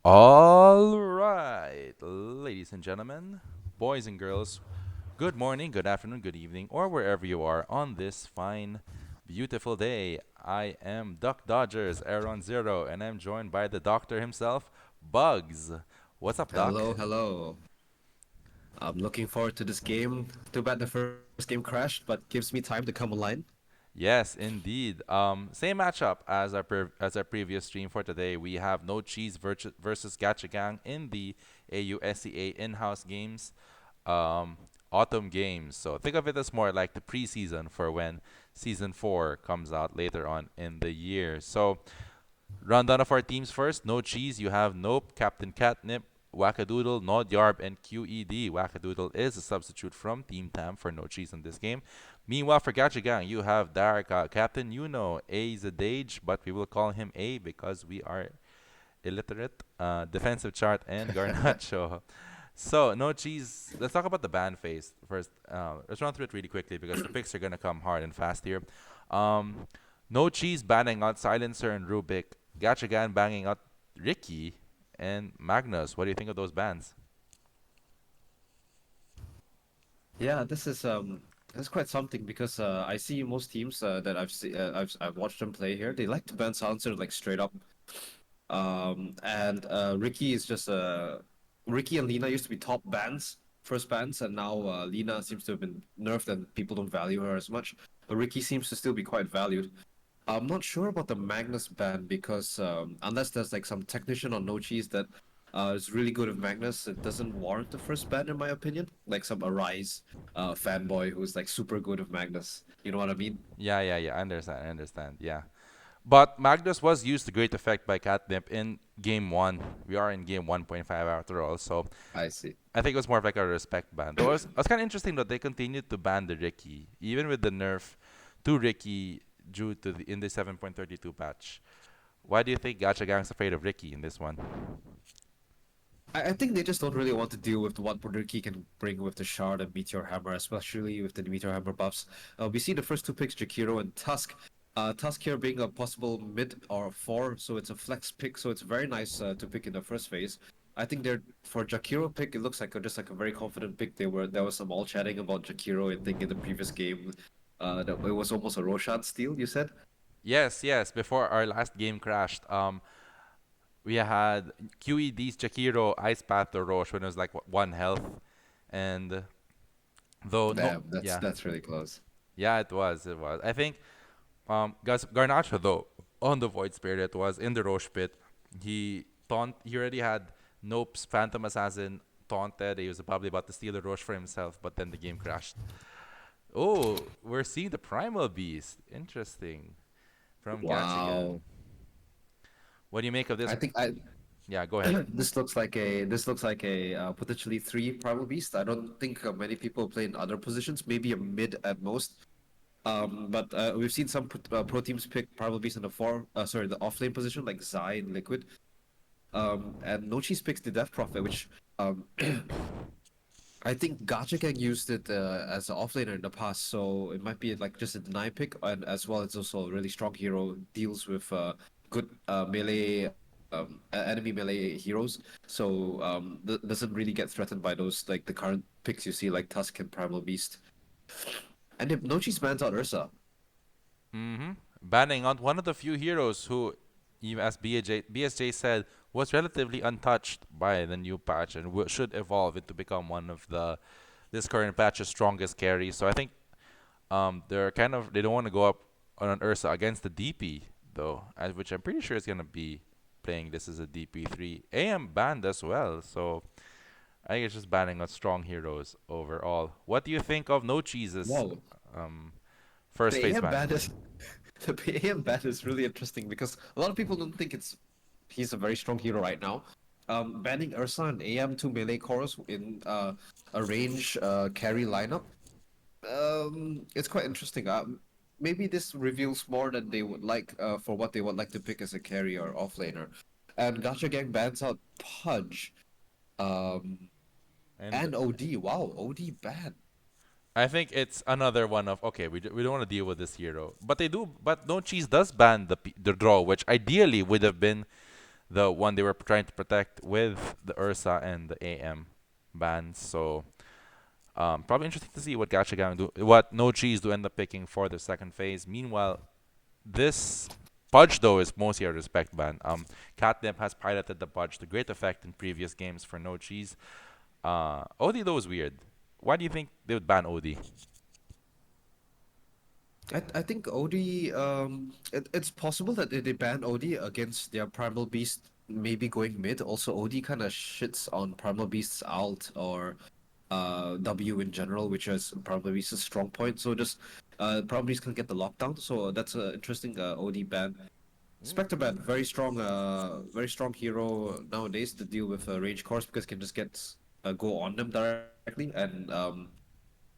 All right, ladies and gentlemen, boys and girls, good morning, good afternoon, good evening, or wherever you are on this fine, beautiful day. I am Duck Dodgers, Aaron Zero, and I'm joined by the doctor himself, Bugs. What's up, Doc? Hello, hello. I'm looking forward to this game. Too bad the first game crashed, but gives me time to come online. Yes, indeed. Same matchup as our previous stream for today. We have No Cheese versus Gacha Gang in the AUSEA in-house games, um, autumn games. So think of it as more like the preseason for when season 4 comes out later on in the year. So rundown of our teams first. No Cheese, you have Nope, Captain Catnip, Wackadoodle, Nod Yarb, and QED. Wackadoodle is a substitute from Team Tam for No Cheese in this game. Meanwhile, for Gacha Gang, you have Darika, Captain Yuno, A Zadage, but we will call him A because we are illiterate, Defensive Chart, and Garnacho. So, no cheese. Let's talk about the ban phase first. Let's run through it really quickly because the picks are gonna come hard and fast here. Um, no cheese banning out Silencer and Rubik. Gachagan banging out Ricky and Magnus. What do you think of those bans? Yeah, this is quite something because I see most teams that I've watched them play here. They like to ban Silencer like straight up. And Ricky is just Ricky and Lina used to be top bans, first bans, and now Lina seems to have been nerfed and people don't value her as much. But Ricky seems to still be quite valued. I'm not sure about the Magnus ban because unless there's like some technician on No Cheese that is really good with Magnus, it doesn't warrant the first ban in my opinion. Like some Arise fanboy who's like super good with Magnus. You know what I mean? Yeah. I understand. Yeah. But Magnus was used to great effect by Catnip in game 1. We are in game 1.5 after all, so I see. I think it was more of like a respect ban. Though it was kind of interesting that they continued to ban the Ricky, even with the nerf to Ricky due to the in the 7.32 patch. Why do you think Gacha Gang's afraid of Ricky in this one? I think they just don't really want to deal with what Ricky can bring with the Shard and Meteor Hammer, especially with the Meteor Hammer buffs. We see the first two picks, Jakiro and Tusk. Tusk here being a possible mid or four, so it's a flex pick, so it's very nice to pick in the first phase. I think they're for Jakiro pick, it looks like just like a very confident pick. There was some all chatting about Jakiro. I think in the previous game, that it was almost a Roshan steal. You said? Yes. Before our last game crashed, we had QED's Chakiro Ice Path to Roche when it was like 1 health, and though no, Damn, that's yeah, that's really close. yeah, it was. I think Garnacho though on the Void Spirit was in the Roche pit. He already had Nope's Phantom Assassin taunted. He was probably about to steal the Roche for himself, but then the game crashed. Oh, we're seeing the Primal Beast. Interesting. From Gachigan. Wow. What do you make of this? I think I Yeah, go ahead. this looks like a potentially three primal beast. I don't think many people play in other positions, maybe a mid at most. But we've seen some pro teams pick primal beast in the the off lane position like Zai and Liquid. And Nochi's picks the Death Prophet, which I think Gacha Gang used it as an offlaner in the past, so it might be like just a deny pick, and as well it's also a really strong hero, deals with good melee enemy melee heroes, so doesn't really get threatened by those like the current picks you see like Tusk and Primal Beast. And if Nochi's bans out Ursa. Mm-hmm. Banning on one of the few heroes who, even as BSJ said, was relatively untouched by the new patch and should evolve into become one of the this current patch's strongest carries. So I think they don't want to go up on an Ursa against the DP though, which I'm pretty sure is gonna be playing this as a DP3. AM banned as well, so I think it's just banning on strong heroes overall. What do you think of No Cheese's Whoa, um, first the phase AM ban? ban is the AM ban is really interesting because a lot of people don't think he's a very strong hero right now. Banning Ursa and AM two melee cores in a range carry lineup. It's quite interesting. Maybe this reveals more than they would like for what they would like to pick as a carry or offlaner. And Gacha Gang bans out Pudge. Um, And and OD. Wow, OD ban. I think it's another one of okay, we don't want to deal with this hero, but they do. But No Cheese does ban the draw, which ideally would have been the one they were trying to protect with the Ursa and the AM bans. So probably interesting to see what Gacha Gang do, what No Cheese do end up picking for the second phase. Meanwhile, this Pudge though is mostly a respect ban. Catnip has piloted the Pudge to great effect in previous games for No Cheese. OD though is weird. Why do you think they would ban OD? I think OD, it's possible that they ban OD against their Primal Beast, maybe going mid. Also, OD kind of shits on Primal Beast's alt or W in general, which is Primal Beast's strong point. So just Primal Beast can get the lockdown. So that's an interesting OD ban. Spectre ban, very strong hero nowadays to deal with range cores because can just get go on them directly and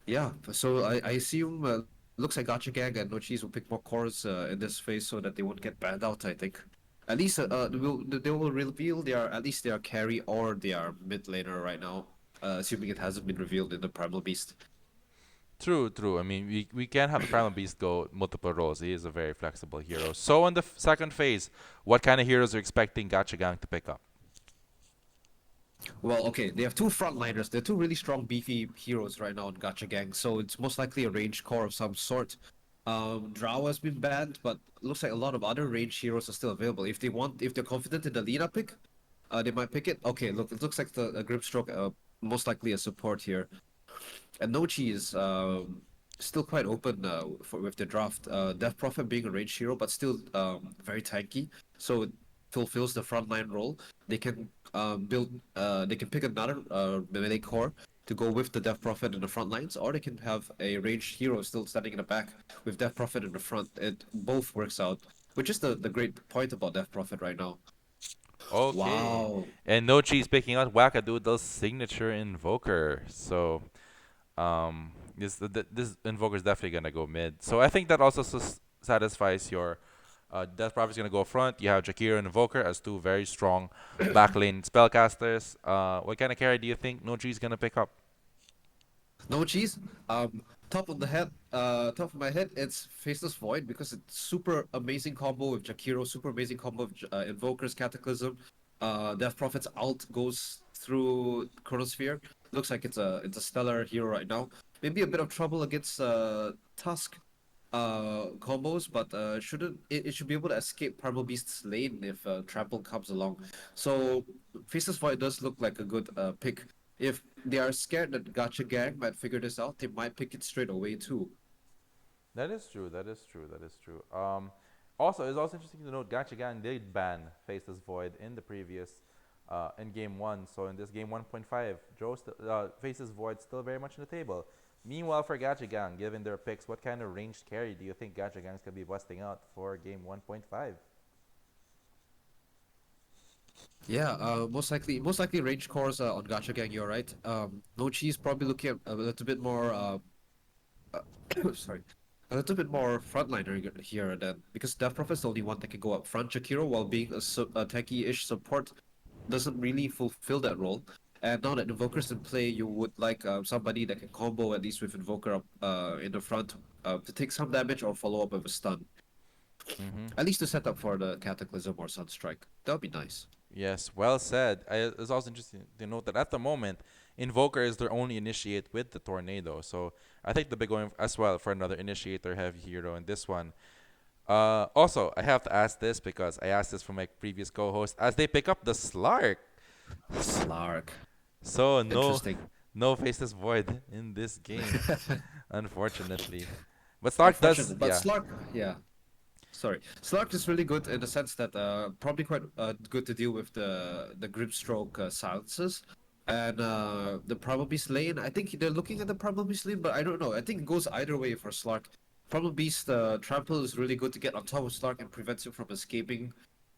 yeah, so I assume looks like Gacha Gang and No Cheese will pick more cores in this phase so that they won't get banned out. I think at least they will reveal at least they are carry or they are mid laner right now. Assuming it hasn't been revealed in the Primal Beast. True, true. I mean, we can have the Primal Beast go multiple roles. He is a very flexible hero. So in the second phase, what kind of heroes are you expecting Gacha Gang to pick up? Well, okay, they have two frontliners. They're two really strong, beefy heroes right now in Gacha Gang, so it's most likely a range core of some sort. Drow has been banned, but looks like a lot of other range heroes are still available. If they're confident in the Lina pick, they might pick it. Okay, look, it looks like the Grimstroke, most likely a support here. And Nochi is still quite open with the draft. Death Prophet being a range hero, but still very tanky, so it fulfills the frontline role. They can they can pick another melee core to go with the Death Prophet in the front lines, or they can have a ranged hero still standing in the back with Death Prophet in the front. It both works out, which is the great point about Death Prophet right now. Okay. Wow. And No Cheese picking out Wackadoodle's signature invoker. So this invoker is definitely gonna go mid. So I think that also satisfies your Death Prophet's gonna go front. You have Jakiro and Invoker as two very strong backlane spellcasters. What kind of carry do you think No Cheese gonna pick up? No cheese. Top of my head, it's Faceless Void because it's super amazing combo with Jakiro, super amazing combo with Invoker's Cataclysm. Death Prophet's alt goes through Chronosphere. Looks like it's a stellar hero right now. Maybe a bit of trouble against Tusk combos, but it should be able to escape Primal Beast's lane if Trample comes along. So Faceless Void does look like a good pick. If they are scared that Gacha Gang might figure this out, they might pick it straight away too. That is true. That is true. That is true. Also, it's also interesting to note Gacha Gang did ban Faceless Void in the previous, in game one. So in this game 1.5, Faceless Void still very much on the table. Meanwhile, for Gacha Gang, given their picks, what kind of ranged carry do you think Gacha Gang's gonna be busting out for game 1.5? Yeah, most likely range cores on Gacha Gang. You're right. No cheese probably looking at a little bit more. Sorry, a little bit more frontliner here then because Death Prophet's the only one that can go up front. Jakiro, while being a tanky-ish support, doesn't really fulfill that role. And now that Invoker's in play, you would like somebody that can combo at least with Invoker up in the front to take some damage or follow up with a stun. Mm-hmm. At least to set up for the Cataclysm or Sunstrike. That would be nice. Yes, well said. It's also interesting to note that at the moment, Invoker is their only initiate with the Tornado. So I think they'll be going as well for another initiator heavy hero in this one. Also, I have to ask this because I asked this from my previous co-host as they pick up the Slark. Slark. So no, Interesting. no Faceless Void in this game, unfortunately. But Slark does, Unfortunate, but yeah. Slark, yeah. Sorry, Slark is really good in the sense that probably quite good to deal with the grip stroke silences and the Primal Beast lane. I think they're looking at the Primal Beast lane, but I don't know. I think it goes either way for Slark. Primal Beast trample is really good to get on top of Slark and prevents him from escaping.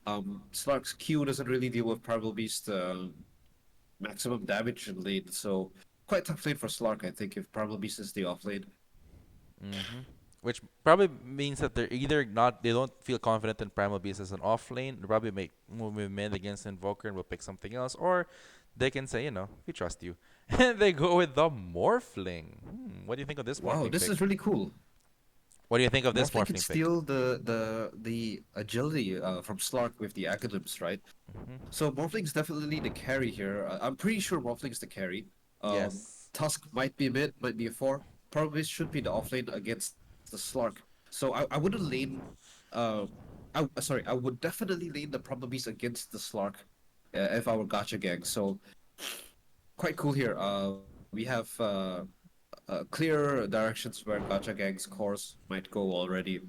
Slark's Q doesn't really deal with Primal Beast maximum damage in lane, so quite tough lane for Slark. I think if Primal Beast is the off lane. Mm-hmm. Which probably means that they're either not, they don't feel confident in Primal Beast as an off lane. They probably make move mid against Invoker and will pick something else, or they can say, we trust you, and they go with the Morphling. What do you think of this Wow, Morphling this pick? is really cool. What do you think of this Morphling can Morphling pick? steal the agility from Slark with the Academs, right? Hmm. So Morphling's definitely the carry here. I'm pretty sure Morphling's the carry. Yes. Tusk might be mid, might be a 4. Probably should be the offlane against the Slark. So I wouldn't lane. Uh, sorry, I would definitely lane the Probabeast against the Slark if I were Gacha Gang. So quite cool here. We have clear directions where Gacha Gang's cores might go already.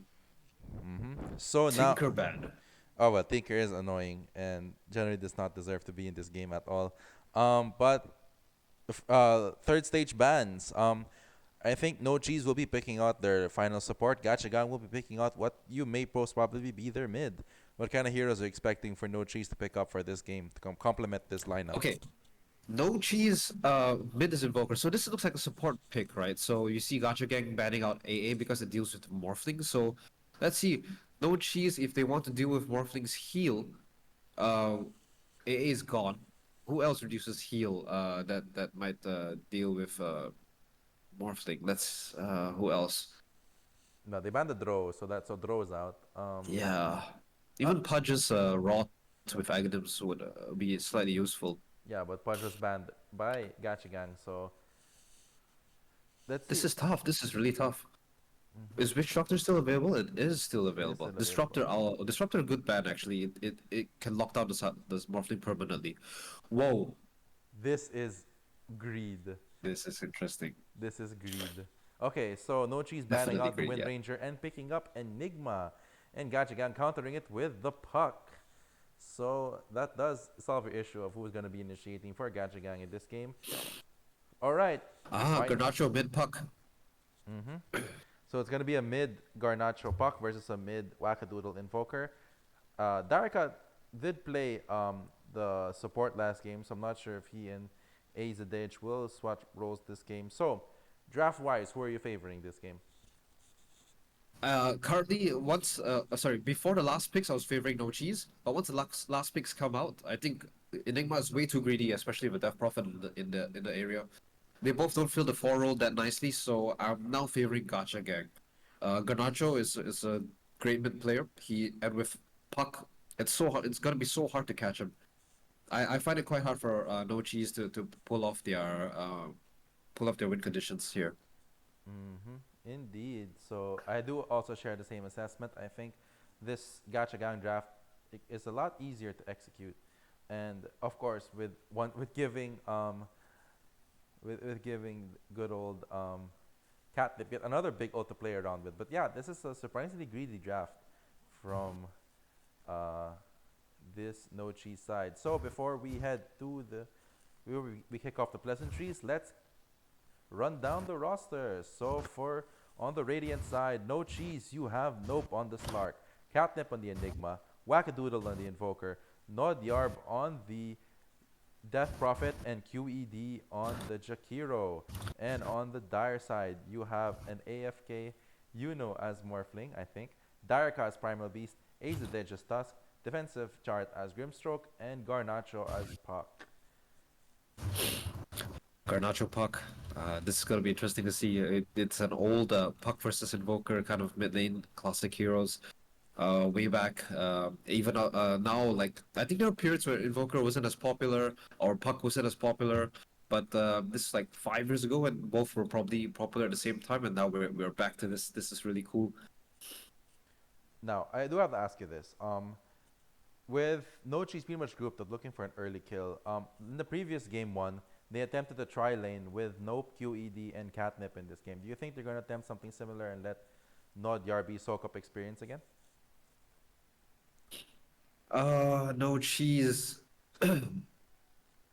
So now, Tinkerband. oh well, Tinker is annoying and generally does not deserve to be in this game at all. But third stage bans. I think No Cheese will be picking out their final support. Gachagan will be picking out what you may most probably be their mid. What kind of heroes are you expecting for No Cheese to pick up for this game to complement this lineup? Okay, no cheese, mid is Invoker. So this looks like a support pick, right? So you see Gacha Gang banning out AA because it deals with Morphling. So let's see. No cheese, if they want to deal with Morphling's heal, uh, AA is gone. Who else reduces heal that might deal with Morphling? Let's who else? No, they banned the Drow, so Drow's out. Yeah. Uh, Even Pudge's Rot with Aghanim's would be slightly useful. yeah, but Pudge was banned by Gachagang, so let's This see. is tough. This is really tough. Hmm. Is Disruptor still available? It is still It is available. still available. Disruptor, good ban actually. It can lock down this Morphling permanently. Whoa, This is greed. this is interesting. This is greed. Okay, so No Cheese banning Definitely out the great. Wind Yeah. Ranger and picking up Enigma, and Gachagan countering it with the Puck. So that does solve your issue of who's going to be initiating for Gachagang in this game. All right, Ah, fine. Garnacho mid puck. Mm-hmm. So it's going to be a mid Garnacho Puck versus a mid Wackadoodle Invoker. Darika did play the support last game, so I'm not sure if he and Azadej will swatch roles this game. So, draft wise, who are you favoring this game? Currently, sorry, before the last picks, I was favoring no cheese. But once the last picks come out, I think Enigma is way too greedy, especially with Death Prophet in the area. They both don't fill the 4 role that nicely, so I'm now favoring Gacha Gang. Garnacho is a great mid player. He and with Puck, it's so hard. It's gonna be so hard to catch him. I find it quite hard for no cheese to pull off their win conditions here. Mm-hmm. Indeed. So I do also share the same assessment. I think this Gacha Gang draft is a lot easier to execute, and of course with giving with giving good old Cat get another big ult to play around with. But yeah, this is a surprisingly greedy draft from uh, this no cheese side. So before we head to we kick off the pleasantries, let's run down the roster. So for on the Radiant side, no cheese, you have Nope on the Slark, Catnip on the Enigma, Wackadoodle on the Invoker, Nod Yarb on the Death Prophet, and QED on the Jakiro. And on the Dire side, you have an AFK Yuno as Morphling, I think, Darika as Primal Beast, Azadej as Tusk, Defensive Chart as Grimstroke, and Garnacho as Puck. Garnacho Puck. This is gonna be interesting to see. It's an old Puck versus Invoker kind of mid lane classic heroes. Way back, even now, like I think there were periods where Invoker wasn't as popular or Puck wasn't as popular. But this is like 5 years ago when both were probably popular at the same time, and now we're back to this. This is really cool. Now, I do have to ask you this. With No Cheese pretty much grouped up looking for an early kill, in the previous game one, they attempted a try lane with Nope, QED, and Catnip in this game. Do you think they're going to attempt something similar and let Nod Yarby soak up experience again? No cheese.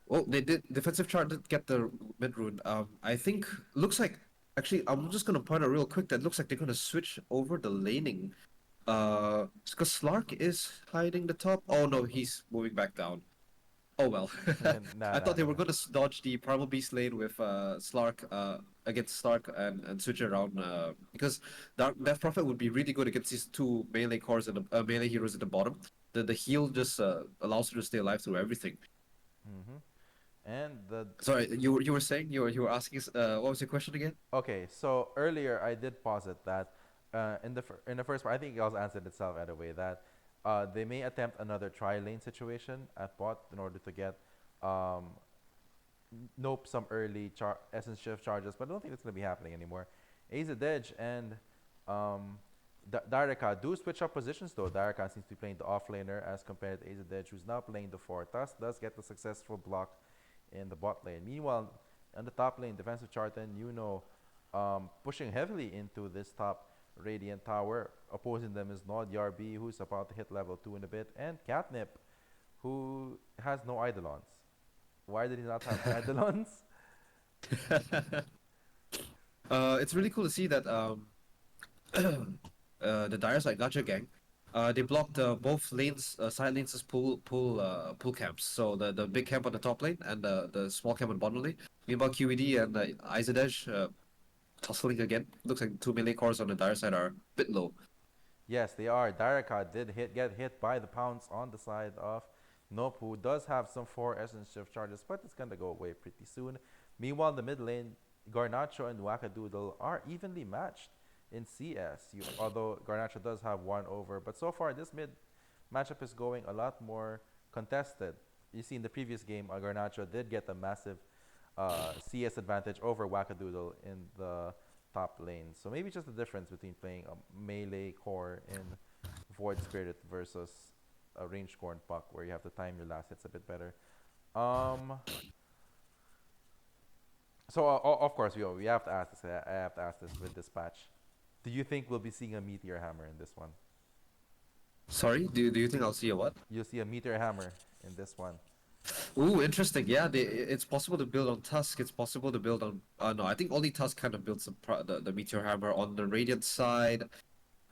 Well, they did defensive chart did get the mid rune. I think looks like actually I'm just gonna point out real quick that looks like they're gonna switch over the laning. Because Slark is hiding the top. Oh no, he's moving back down. Oh well. Nah, I nah, thought they nah, were nah. gonna dodge the Primal Beast lane with Slark against Slark and switch it around because Death Prophet would be really good against these two melee cores and melee heroes at the bottom. The heal just allows her to stay alive through everything. Mm-hmm. And the Sorry, you were saying you were asking what was your question again? Okay, so earlier I did posit that in the first part, I think it also answered itself either way that They may attempt another tri-lane situation at bot in order to get um, nope some early essence shift charges, but I don't think it's going to be happening anymore. AZ Edge and um, Darika do switch up positions though. Darika seems to be playing the offlaner as compared to AZ Edge, who's now playing the four. Thus, does get the successful block in the bot lane. Meanwhile, on the top lane, defensive Charlton, pushing heavily into this top Radiant Tower. Opposing them is Nod Yarbi, who's about to hit level 2 in a bit, and Catnip, who has no Eidolons. Why did he not have Eidolons? It's really cool to see that the dire side Gacha gang, they blocked both lanes, side lanes as pull camps. So the big camp on the top lane and the small camp on bottom lane. Meanwhile, QED and Izadesh tussling again. Looks like two melee cores on the dire side are a bit low. Yes, they are. Daraka did get hit by the pounce on the side of Nope, who does have some 4 essence shift charges, but it's gonna go away pretty soon. Meanwhile, in the mid lane, Garnacho and Wackadoodle are evenly matched in CS. Although Garnacho does have one over, but so far this mid matchup is going a lot more contested. You see, in the previous game, Garnacho did get a massive CS advantage over Wackadoodle in the top lane. So maybe just the difference between playing a melee core in Void Spirit versus a range core in Puck, where you have to time your last hits a bit better. Um, of course we have to ask this. I have to ask this with this patch. Do you think we'll be seeing a meteor hammer in this one? Sorry, do you think I'll see a what? You'll see a meteor hammer in this one. Ooh, interesting. Yeah, it's possible to build on Tusk. It's possible to build on. No, I think only Tusk kind of builds the Meteor Hammer on the Radiant side.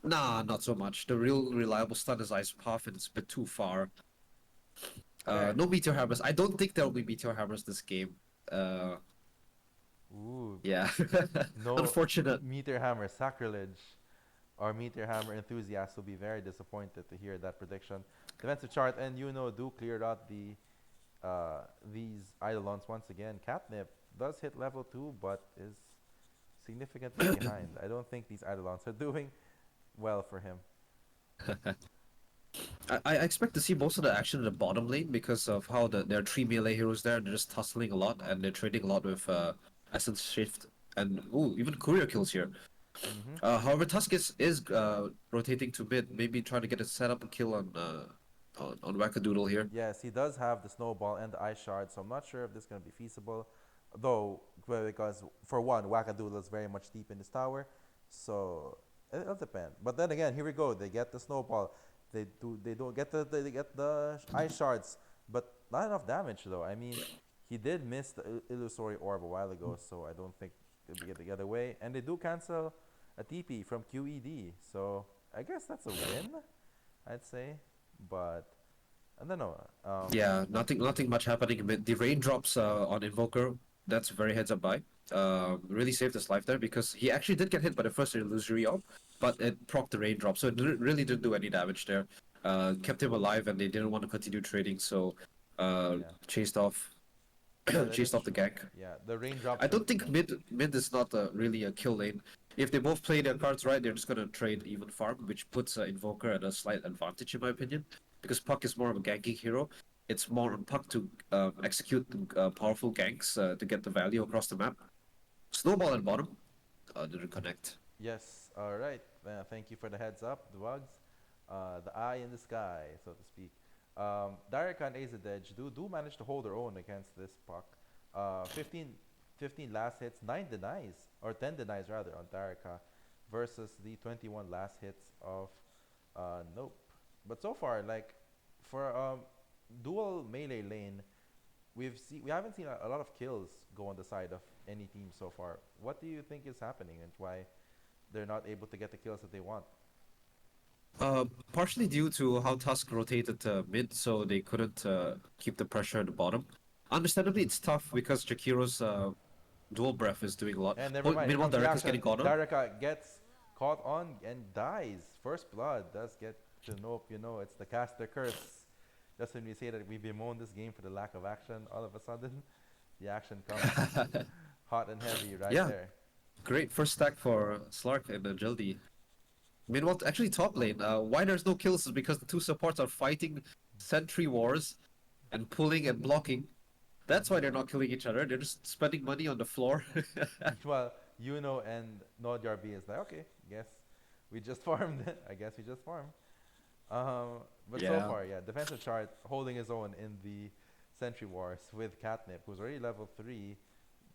Nah, not so much. The real reliable stun is Ice Path, and it's a bit too far. Fair. No Meteor Hammers. I don't think there will be Meteor Hammers this game. Ooh, Yeah. no Unfortunate. meteor hammer sacrilege. Our meteor hammer enthusiasts will be very disappointed to hear that prediction. Defensive chart and do cleared out these Eidolons once again. Catnip does hit level 2 but is significantly behind. I don't think these Eidolons are doing well for him. I expect to see most of the action in the bottom lane because of how there are three melee heroes there and they're just tussling a lot and they're trading a lot with Essence Shift and ooh, even courier kills here. Mm-hmm. However, Tusk is rotating to mid, maybe trying to get a setup kill on Wackadoodle here. Yes, he does have the snowball and the ice shard, so I'm not sure if this is going to be feasible. Though, well, because for one, Wackadoodle is very much deep in this tower, so it'll depend. But then again, here we go. They get the snowball. They don't get they get the ice shards, but not enough damage though. I mean, he did miss the illusory orb a while ago, so I don't think it'll get the other way. And they do cancel a TP from QED, so I guess that's a win, I'd say. But I don't know. Yeah, nothing much happening. But the raindrops on Invoker, that's a very heads up buy. Really saved his life there because he actually did get hit by the first illusory orb, but it procced the raindrop, so it really didn't do any damage there. Kept him alive, and they didn't want to continue trading, so Yeah, chased off yeah, that chased is off the true. gank. Yeah, the raindrops I should. don't think mid is not really a kill lane. If they both play their cards right, they're just gonna trade even farm, which puts Invoker at a slight advantage in my opinion. Because Puck is more of a ganking hero. It's more on Puck to execute powerful ganks to get the value across the map. Snowball at bottom didn't connect. Yes. All right. Thank you for the heads up, the bugs. The eye in the sky, so to speak. Darika and Azadej do manage to hold their own against this puck. 15 last hits, 9 denies, or 10 denies rather, on Darika versus the 21 last hits of Nope. But so far, like, for dual melee lane, we haven't seen a lot of kills go on the side of any team so far. What do you think is happening and why they're not able to get the kills that they want? Partially due to how Tusk rotated mid, so they couldn't keep the pressure at the bottom. Understandably, it's tough because Jakiro's dual breath is doing a lot. And never Oh, mind, here meanwhile, comes the Derek is action. getting caught on. Darika gets caught on and dies. First blood does get to Nope. It's the caster curse. Just when we say that we bemoan this game for the lack of action, all of a sudden, the action comes hot and heavy right Yeah, there. great first stack for Slark and Agility. Meanwhile, actually, top lane, why there's no kills is because the two supports are fighting sentry wars and pulling and blocking. That's why they're not killing each other. They're just spending money on the floor. Well, Yuno and NodeRB is like, okay, guess we just farmed it. I guess we just farmed. But so Yeah. far, yeah, defensive chart holding his own in the Sentry Wars with Catnip, who's already level 3,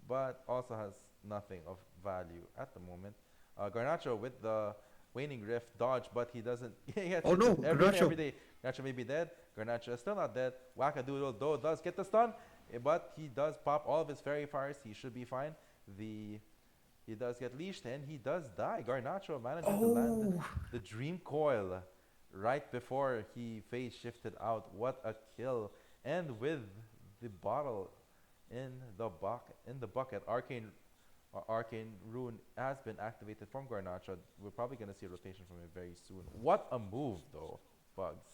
but also has nothing of value at the moment. Garnacho with the Waning Rift dodge, but he doesn't. He gets Oh hit no, every Garacho. day. Garnacho may be dead. Garnacho is still not dead. Wackadoodle though does get the stun, but he does pop all of his fairy fires. He should be fine. The He does get leashed and he does die. Garnacho managing to land Oh. the Dream Coil right before he phase shifted out. What a kill! And with the bottle in the bucket, Arcane Rune has been activated from Garnacho. We're probably gonna see a rotation from him very soon. What a move though, Bugs.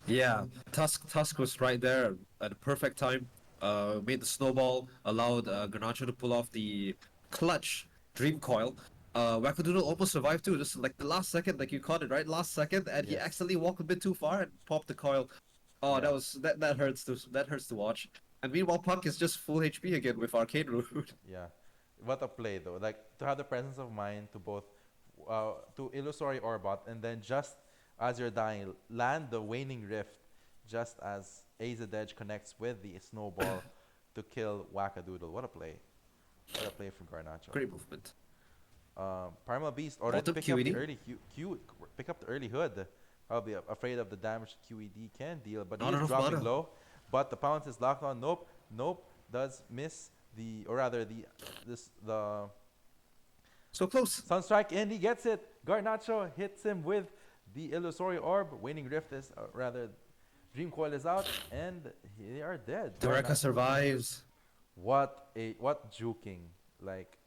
Yeah, Tusk was right there at the perfect time. Made the snowball, allowed Garnacho to pull off the clutch Dream Coil. Wackadoodle almost survived too, just like the last second, like you caught it right, last second, and he Yes. accidentally walked a bit too far and popped the coil. Oh, Yeah. that hurts to watch. And meanwhile, Puck is just full HP again with Arcane Root. Yeah. What a play though. Like to have the presence of mind to both to Illusory Orbot and then just as you're dying, land the Waning Rift just as Azadej connects with the snowball to kill Wackadoodle. What a play. What a play from Garnacho. Great movement. Primal Beast already Bottom picking up the QED. early pick up the early hood. Probably afraid of the damage QED can deal, but he Not is enough dropping mana. low. But the pounce is locked on. Nope, nope. Does miss the, or rather the So close. Sunstrike, and he gets it. Garnacho hits him with the Illusory Orb. Waning Rift is, rather, Dream Coil is out, and they are dead. Dureka survives. What juking. Like,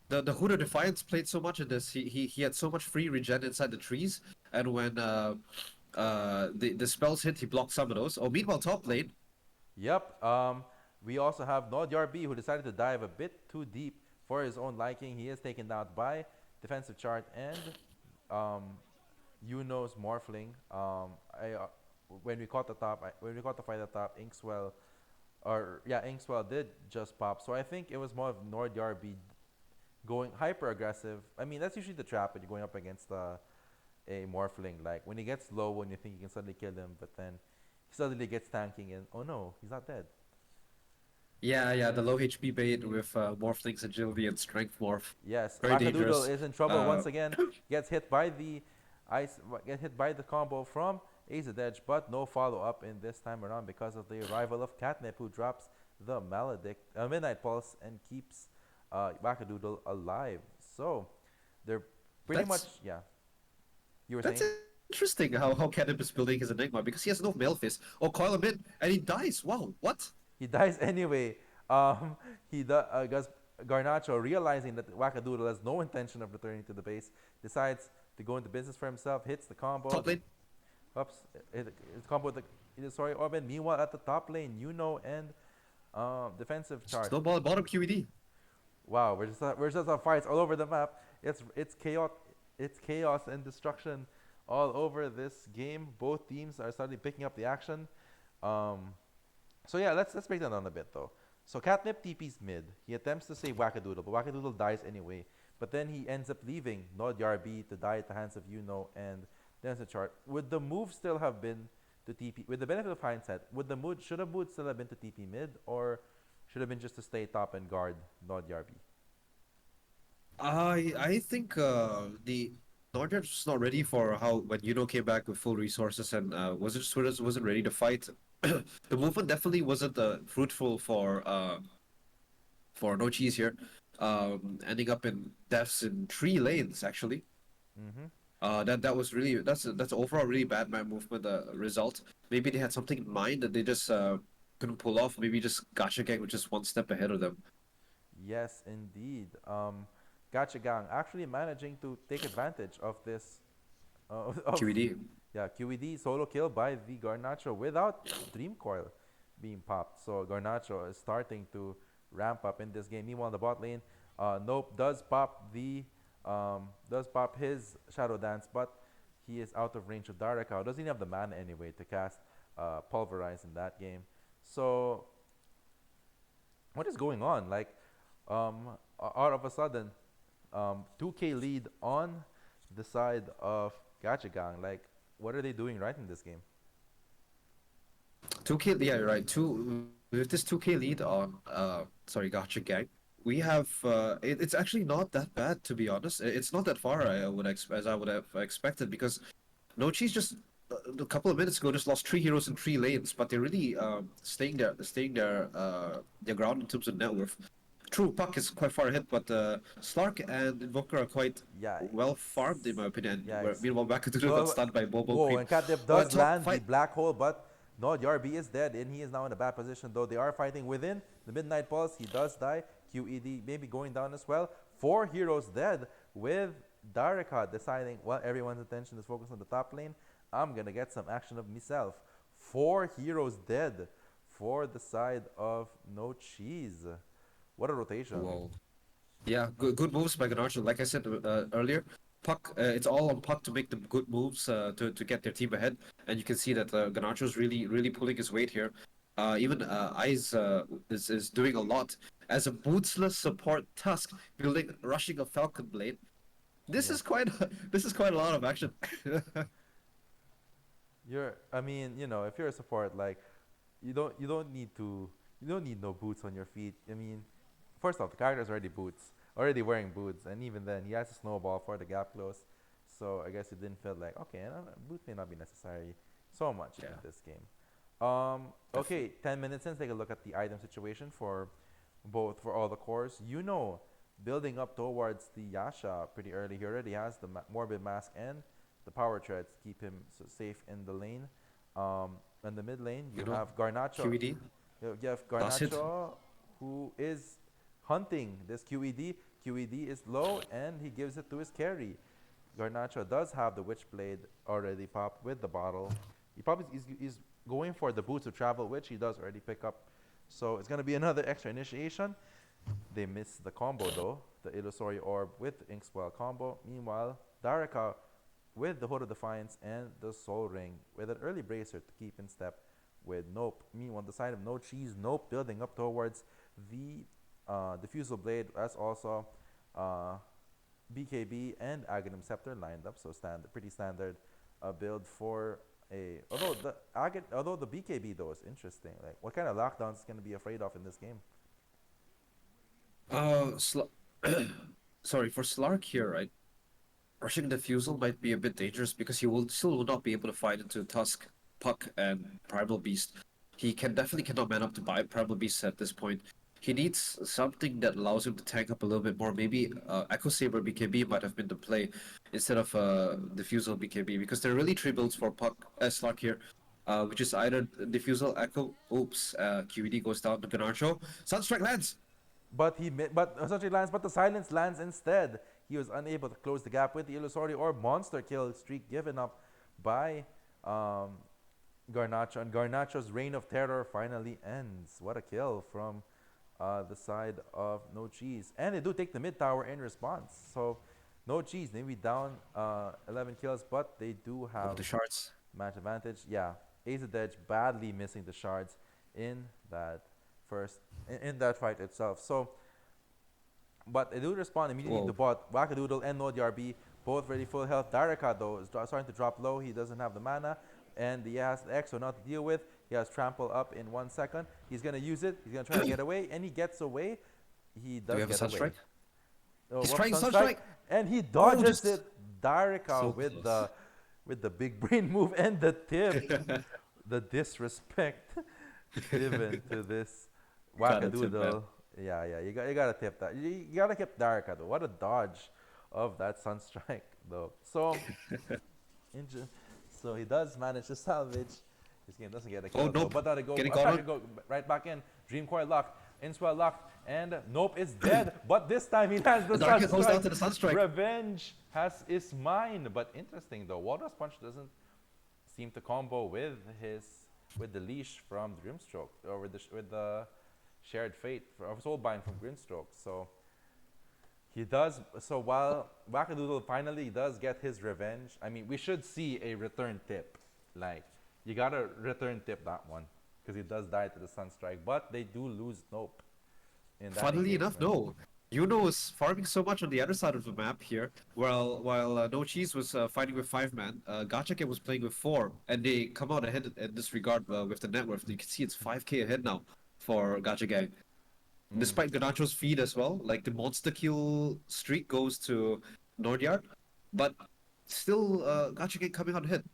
The Huda Defiance played so much in this. He had so much free regen inside the trees, and when the spells hit, he blocked some of those. Oh, meanwhile, top lane. yep. We also have NodYarB who decided to dive a bit too deep for his own liking. He is taken out by defensive chart and um, Yuno's Morphling. When we caught the top, when we caught the fight at the top, Inkswell, or yeah, Inkswell did just pop. So I think it was more of NordYarB going hyper aggressive. I mean, that's usually the trap when you're going up against a Morphling. Like when he gets low, when you think you can suddenly kill him, but then he suddenly gets tanking and oh no, he's not dead. Yeah, the low HP bait with Morphling's agility and strength morph. Yes, Very Wackadoodle dangerous. is in trouble Uh, once again. Gets hit by the get hit by the combo from Azadej, but no follow up in this time around because of the arrival of Catnip, who drops the Midnight Pulse and keeps Wackadoodle alive. So they're pretty much, that's yeah. You were that's saying interesting how Cadip is building his Enigma because he has no Mailfist. Oh, coil him in, and he dies. Wow, what? he dies anyway. Um, Gus Garnacho, realizing that Wackadoodle has no intention of returning to the base, decides to go into business for himself. Hits the combo. Top lane. Oops, it's combo with the sorry Orban. Meanwhile, at the top lane, Yuno and defensive chart. Snowball bottom QED. Wow, we're just on fights all over the map. It's chaos and destruction all over this game. Both teams are suddenly picking up the action. Um, so yeah, let's break that down a bit though. So Catnip TP's mid. He attempts to save Wackadoodle, but Wackadoodle dies anyway. But then he ends up leaving NodYarB to die at the hands of Yuno and Dennis Chart. Would the move still have been to TP? With the benefit of hindsight, should a mood still have been to TP mid, or should have been just to stay top and guard NodYarB? I think the Northern was not ready for how when Yuno came back with full resources and wasn't ready to fight. The movement definitely wasn't fruitful for No Cheese here. Ending up in deaths in 3 lanes actually. Mm-hmm. That was really that's overall really bad map movement result. Maybe they had something in mind that they just couldn't pull off. Maybe just Gacha Gang was just one step ahead of them. Yes, indeed. Gacha Gang actually managing to take advantage of this, of QED. yeah, QED solo kill by the Garnacho without Dream Coil being popped. So Garnacho is starting to ramp up in this game. Meanwhile, in the bot lane, Nope does pop the does pop his Shadow Dance, but he is out of range of Daraka. Doesn't even have the mana anyway to cast Pulverize in that game. So what is going on? Like, all of a sudden, 2K lead on the side of Gacha Gang. Like, what are they doing right in this game? 2K, yeah, you're right. With this 2K lead on sorry, Gotcha Gang, we have it's actually not that bad, to be honest. It's not that far as I would have expected, because Nochi's just a couple of minutes ago just lost three heroes in three lanes, but they're really staying their ground in terms of net worth. True, Puck is quite far ahead, but Slark and Invoker are quite well farmed in Yikes. my opinion. Where Yikes. meanwhile Bakadoodle got Well, stunned by Bobo whoa, Creep. and Catnip Oh, does and top land the fight. black hole, but no, Yarby is dead, and he is now in a bad position, though they are fighting within the Midnight Pulse. He does die. QED maybe going down as well. Four heroes dead, with Darika deciding, well, everyone's attention is focused on the top lane. I'm going to get some action of myself. Four heroes dead for the side of No Cheese. What a rotation. Whoa. Yeah, good moves by Ganacho. Like I said earlier, Puck, it's all on Puck to make the good moves to get their team ahead. And you can see that Ganacho's really pulling his weight here. Even Eyes is doing a lot as a bootsless support. Tusk rushing a Falcon Blade. This Yeah. is quite this is quite a lot of action. I mean, if you're a support, like, you don't need no boots on your feet. I mean, first off, the character's already wearing boots, and even then, he has a snowball for the gap close. So I guess it didn't feel like, okay, boots may not be necessary so much in Yeah, this game. definitely. Okay, 10 minutes in, take a look at the item situation for all the cores. Building up towards the Yasha pretty early. He already has the Morbid Mask and the Power Treads to keep him safe in the lane. In the mid lane, you You know, have Garnacho. QED You have last hit. Garnacho, who is hunting this QED. QED is low, and he gives it to his carry. Garnacho does have the Witchblade already popped with the bottle. He probably is going for the boots of travel, which he does already pick up. So it's going to be another extra initiation. They miss the combo though, the Illusory Orb with Inkswell combo. Meanwhile, Daraka with the Hood of Defiance and the Soul Ring with an early Bracer to keep in step with Nope. Meanwhile, on the side of No Cheese, Nope building up towards the Diffusal Blade, as also uh, BKB and Aghanim Scepter lined up. So pretty standard build for a. Although the BKB though is interesting. Like, what kind of lockdowns is going to be afraid of in this game? Uh, Sl- sorry for Slark here, right? Rushing the Fusel might be a bit dangerous because he will not be able to fight into Tusk, Puck, and Primal Beast. He definitely cannot man up to buy Primal Beast at this point. He needs something that allows him to tank up a little bit more. Maybe Echo Saber BKB might have been the play instead of Diffusal BKB, because there are really three builds for Puck Slark here, which is either Diffusal, Echo. Oops, QED goes down to Ganarcho. Sunstrike lands. But essentially lands, but the silence lands instead. He was unable to close the gap with the Illusory or monster kill streak given up by um, Garnacho, and Garnacho's reign of terror finally ends. What a kill from the side of No Cheese, and they do take the mid tower in response. So No Cheese maybe down 11 kills, but they do Oh, have the shards. match advantage. Yeah, Azadej badly missing the shards in that first in that fight itself. So, but they do respond immediately to Whoa. bot. Wackadoodle and NodeRB both very full health. Daraka though is starting to drop low. He doesn't have the mana, and he has the Exo not to deal with. He has trample up in 1 second. He's gonna use it. He's gonna try to get away, and he gets away. He Do we does have a get away. Sunstrike? Oh, He's whoops, trying Sunstrike, Sunstrike! and he Oh, dodges just it. Darika so close. with the big brain move and the tip, the disrespect given to this Gotta tip, man. wackadoodle. Yeah, you gotta tip that. You gotta tip Darika though. What a dodge of that Sunstrike though. Inju- so he does manage to salvage. His game doesn't get a Oh, kill though, nope. but that'll go. Getting caught Trying on. to go right back in. Dream Core locked. Inswell locked. And Nope is dead. But this time he has the Darka goes down Sunstrike. to the Sunstrike. Revenge is mine. But interesting though, Walrus Punch doesn't seem to combo with the leash from Grimstroke, or with the shared fate or Soulbind from Grimstroke. So He does. So while Wackadoodle finally does get his revenge, I mean, we should see a return tip. Like, you gotta return tip that one. Because he does die to the Sunstrike. But they do lose Nope in that Funnily enough, engagement. no. Yuno is farming so much on the other side of the map here, while No Cheese was fighting with 5 man. Gacha was playing with 4, and they come out ahead in this regard with the net worth. You can see it's 5k ahead now for Gacha Gang. Mm. Despite Ganacho's feed as well, like the monster kill streak goes to Nordyard, but still Gacha Gang coming out ahead.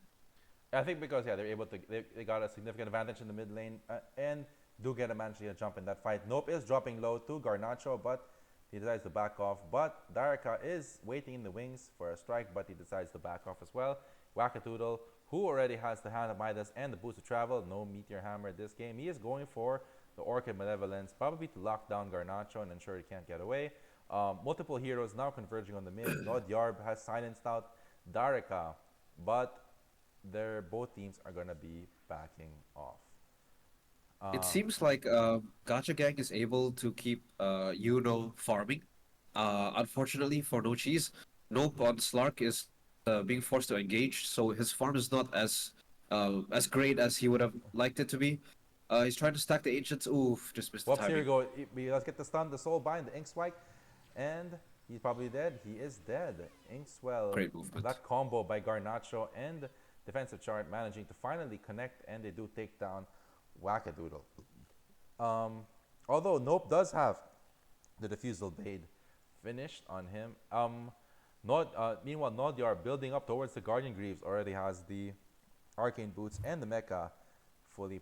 I think because, yeah, they're able to, they got a significant advantage in the mid lane and do get a manage to jump in that fight. Nope is dropping low to Garnacho, but he decides to back off. But Darika is waiting in the wings for a strike, but he decides to back off as well. Wackadoodle, who already has the Hand of Midas and the Boost of Travel, no Meteor Hammer this game. He is going for the Orchid Malevolence, probably to lock down Garnacho and ensure he can't get away. Multiple heroes now converging on the mid. Lord Yarb has silenced out Darika, but both teams are gonna be backing off. It Um, seems like Gacha Gang is able to keep Yuno farming. Unfortunately for No Cheese, Nope on Slark is being forced to engage, so his farm is not as great as he would have liked it to be. He's trying to stack the ancients. Oof, just missed the whoops, here we timing. go. Let's get the stun, the soul bind, the ink swipe, and he's probably dead. He is dead. Inkswell, Great movement. that combo by Garnacho and defensive chart managing to finally connect, and they do take down Wackadoodle. Um, Although Nope does have the Diffusal Blade finished on him. Meanwhile, Nodyar building up towards the Guardian Greaves already has the Arcane Boots and the Mecha fully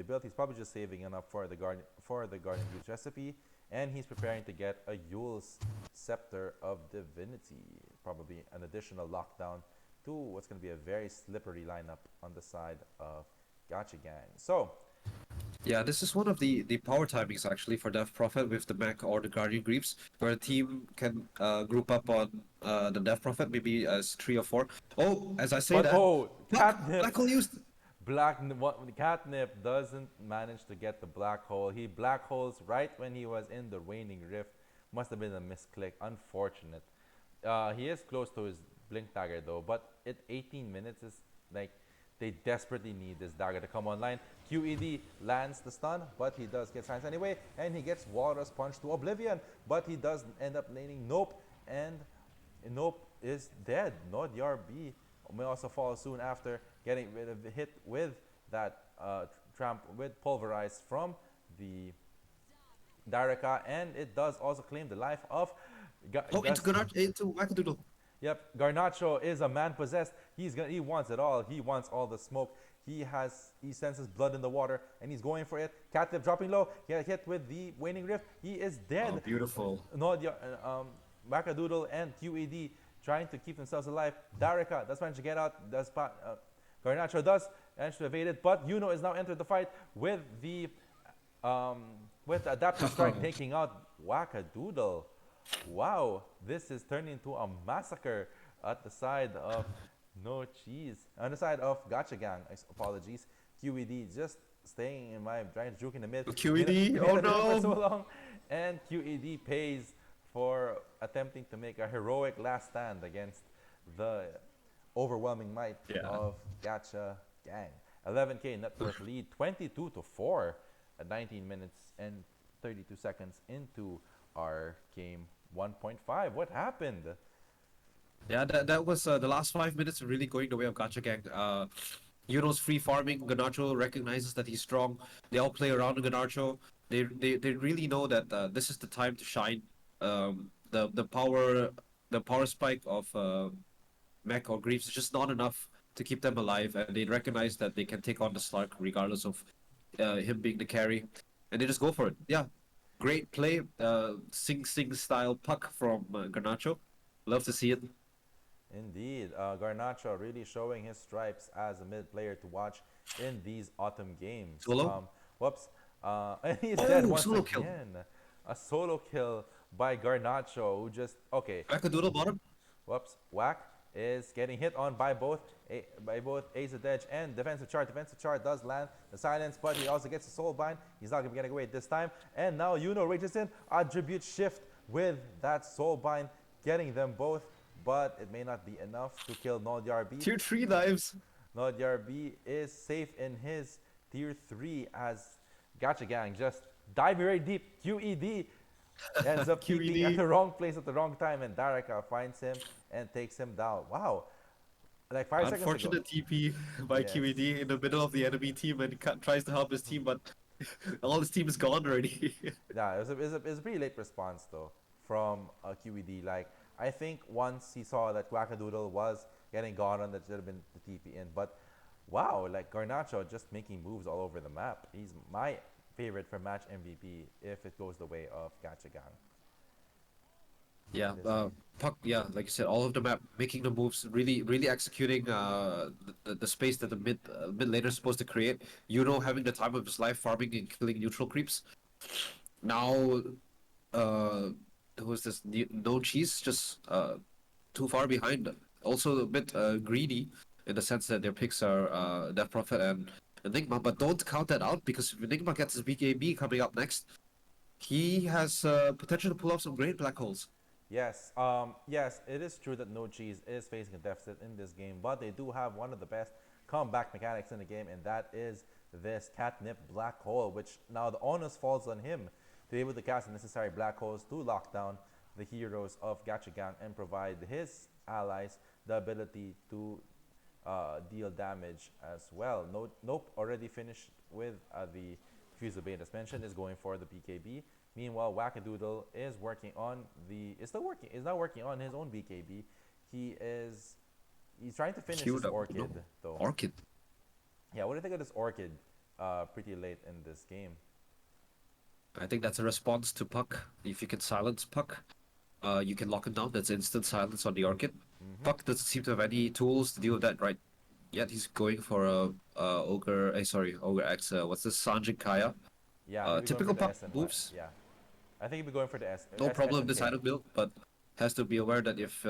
built. He's probably just saving enough for the Guardian Greaves recipe, and he's preparing to get a Yule's Scepter of Divinity, probably an additional lockdown to what's going to be a very slippery lineup on the side of Gacha Gang. So Yeah, this is one of the power timings actually for Death Prophet with the mech or the Guardian Greaves, where a team can group up on the Death Prophet maybe as 3 or 4. Oh, as I say but that, oh, Catnip, Black Hole used. Catnip doesn't manage to get the black hole. He black holes right when he was in the waning rift. Must have been a misclick. Unfortunate. He is close to his blink dagger though, but at 18 minutes is like they desperately need this dagger to come online. QED lands the stun, but he does get silenced anyway, and he gets Walrus Punch to Oblivion, but he does end up laning Nope, and Nope is dead. Nodyar B may also fall soon after getting rid of the hit with that tramp with Pulverize from the Darika, and it does also claim the life of Oh, into Gus. Into Wackadoodle. Yep, Garnacho is a man possessed. He wants it all. He wants all the smoke. He senses blood in the water and he's going for it. Catnip dropping low. He got hit with the waning rift. He is Oh, dead. beautiful. Nodia, Wackadoodle and QED trying to keep themselves alive. Darika does manage to get out. Garnacho does manage to evade it, but Yuno is now entered the fight um, with the adaptive strike taking out Wackadoodle. Wow, this is turning into a massacre at the side of No Cheese. On the side of Gacha Gang, apologies. QED just staying in my giant juke in the mid. QED, oh Mid for so no! long. And QED pays for attempting to make a heroic last stand against the overwhelming might Yeah. of Gacha Gang. 11k net worth lead, 22 to 4 at 19 minutes and 32 seconds into our game 1.5. What happened? Yeah, that was the last 5 minutes really going the way of Gacha Gang. Yuno's free farming. Ganacho recognizes that he's strong. They all play around Ganacho. They really know that this is the time to shine. The power spike of Mech or Greaves is just not enough to keep them alive, and they recognize that they can take on the Slark regardless of him being the carry, and they just go for it. Yeah, great play. Sing Sing style puck from Garnacho. Love to see it. Indeed, Garnacho really showing his stripes as a mid player to watch in these autumn games. Solo. Whoops. And he's dead Oh, once solo kill. again. A solo kill by Garnacho, who just okay. Wackadoodle bottom. Whoops. Whack is getting hit on by both Ace of Edge and defensive chart. Defensive chart does land the silence, but he also gets a soul bind. He's not gonna be getting away this time. And now Yuno rages in. Attribute shift with that soul bind, getting them both, but it may not be enough to kill Nodyar B. Tier 3 knives. Nodyar B is safe in his tier 3 as Gacha Gang just diving very deep. QED ends up peeking at QED. the wrong place at the wrong time, and Daraka finds him and takes him down. Wow. Like 5 seconds ago. Unfortunate TP by Yes. QED in the middle of the enemy team and tries to help his team, but all his team is gone already. Yeah, it was a pretty late response though from QED. Like I think once he saw that Quackadoodle was getting gone on, that should have been the TP in. But wow, like Garnacho just making moves all over the map. He's my favorite for match MVP if it goes the way of Gacha Gang Yeah, in this game. Puck, yeah, like you said, all of the map making the moves, really, really executing the space that the mid laner is supposed to create. Having the time of his life farming and killing neutral creeps. Now, uh, who is this? No cheese, just too far behind. Also a bit greedy in the sense that their picks are Death Prophet and Enigma, but don't count that out because if Enigma gets his BKB coming up next, he has potential to pull off some great black holes. Yes, yes, it is true that No Cheese is facing a deficit in this game, but they do have one of the best comeback mechanics in the game, and that is this catnip black hole, which now the onus falls on him to be able to cast the necessary black holes to lock down the heroes of Gacha Gang and provide his allies the ability to deal damage as well. Nope already finished with the Fuse Obey as mentioned, is going for the BKB. Meanwhile, Wackadoodle is now working on his own BKB. He's trying to finish Queued this up, Orchid though. Orchid. Yeah, what do you think of this Orchid? Pretty late in this game. I think that's a response to Puck. If you can silence Puck, you can lock him down. That's instant silence on the Orchid. Mm-hmm. Puck doesn't seem to have any tools to deal with that right yet. He's going for a Ogre. Sorry, Ogre X. What's this? Sanjin Kaya. Yeah, maybe going for Typical the Puck S and what? moves. Yeah, I think he'll be going for the No S problem and this K. item build, but has to be aware that if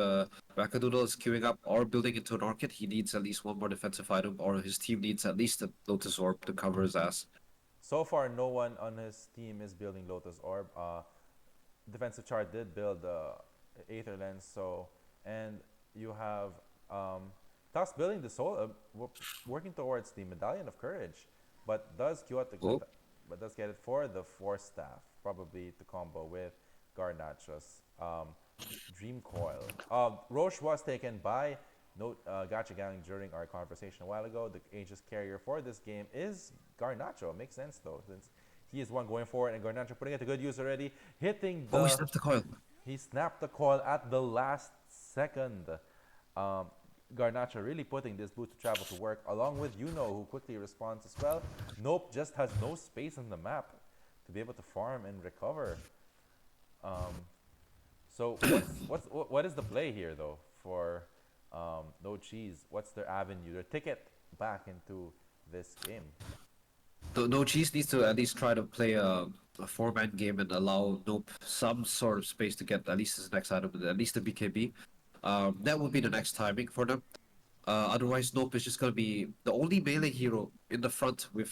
Wackadoodle is queuing up or building into an Orchid, he needs at least one more defensive item, or his team needs at least a Lotus Orb to cover his ass. So far, no one on his team is building Lotus Orb. Defensive chart did build Aether Lens, so and you have Tusk building the soul, working towards the Medallion of Courage, but does queue out the Oh, but does get it for the Force Staff, probably to combo with Garnacho's Dream Coil. Roche was taken by Gacha Gang during our conversation a while ago. The Aegis carrier for this game is Garnacho. Makes sense though, since he is one going forward, and Garnacho putting it to good use already, hitting he the snapped the coil. he snapped the coil at the last second. Um, Garnacha really putting this boost to travel to work, along with who quickly responds as well. Nope, just has no space on the map to be able to farm and recover. Um, so what is the play here though for No Cheese? What's their avenue, their ticket back into this game? No Cheese needs to at least try to play a four-man game and allow Nope some sort of space to get at least his next item, at least the BKB. That would be the next timing for them. Otherwise, Nope is just gonna be the only melee hero in the front with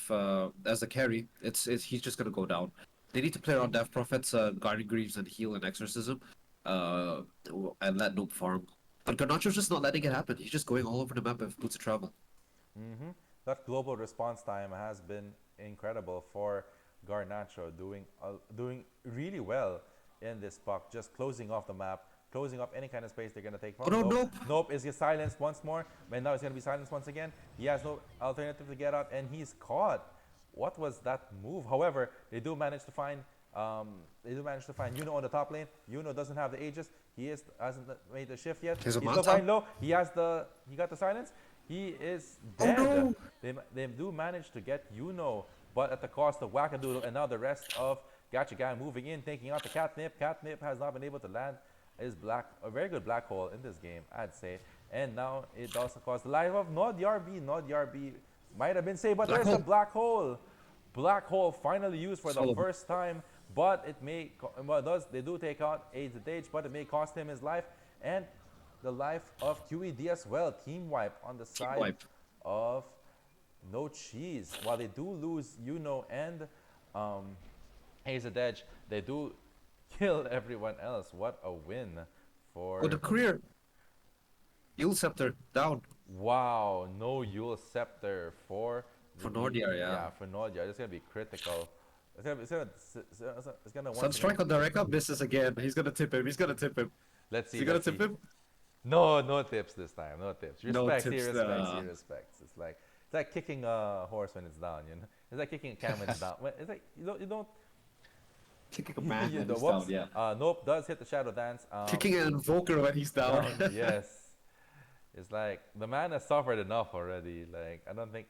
as a carry. He's just gonna go down. They need to play around Death Prophets, Guardian Greaves, and Heal and Exorcism, uh, and let Nope farm. But Garnacho's just not letting it happen. He's just going all over the map with Boots of Travel. Mm-hmm. That global response time has been incredible for Garnacho, doing really well in this puck, just closing off the map, closing off any kind of space they're gonna take Oh from. no, Nope, Nope! nope is get silenced once more, and now he's gonna be silenced once again. He has no alternative to get out, and he's caught. What was that move? However, they do manage to find on the top lane. Doesn't have the Aegis. Hasn't made the shift yet. Here's a He's still Manta. flying low. He got the silence. He is Oh dead. no! They do manage to get but at the cost of Wackadoodle and now the rest of Gacha Gang moving in, taking out the Catnip. Catnip has not been able to land a very good black hole in this game, I'd say. And now it also cost the life of Nodyarb. Nodyarb might have been saved, but Black there's the hole. black hole. Black hole finally used for the So first time, but they do take out Age, but it may cost him his life and the life of QED as well. Team wipe on the team side wipe. of No Cheese. While they do lose and um, Hazel Edge, they do kill everyone else. What a win Oh, the for career Yule Scepter down wow, no Yule Scepter for the for Nordia, yeah. yeah, for Nodia. It's gonna be critical. It's gonna once again. Sunstrike on the Rekka misses again. He's gonna tip him. He's gonna tip him. Let's Is see, he gonna let's tip see. him? No, no tips this time. No tips. No Respects. He tips. respects. He respects. It's like kicking a horse when it's down. You know, it's like kicking a can when it's down. It's like you don't Kicking a man you when know. he's down, Whoops. yeah. Nope. Does hit the shadow dance. Kicking an Invoker when he's down. Down. Yes. It's like the man has suffered enough already. Like I don't think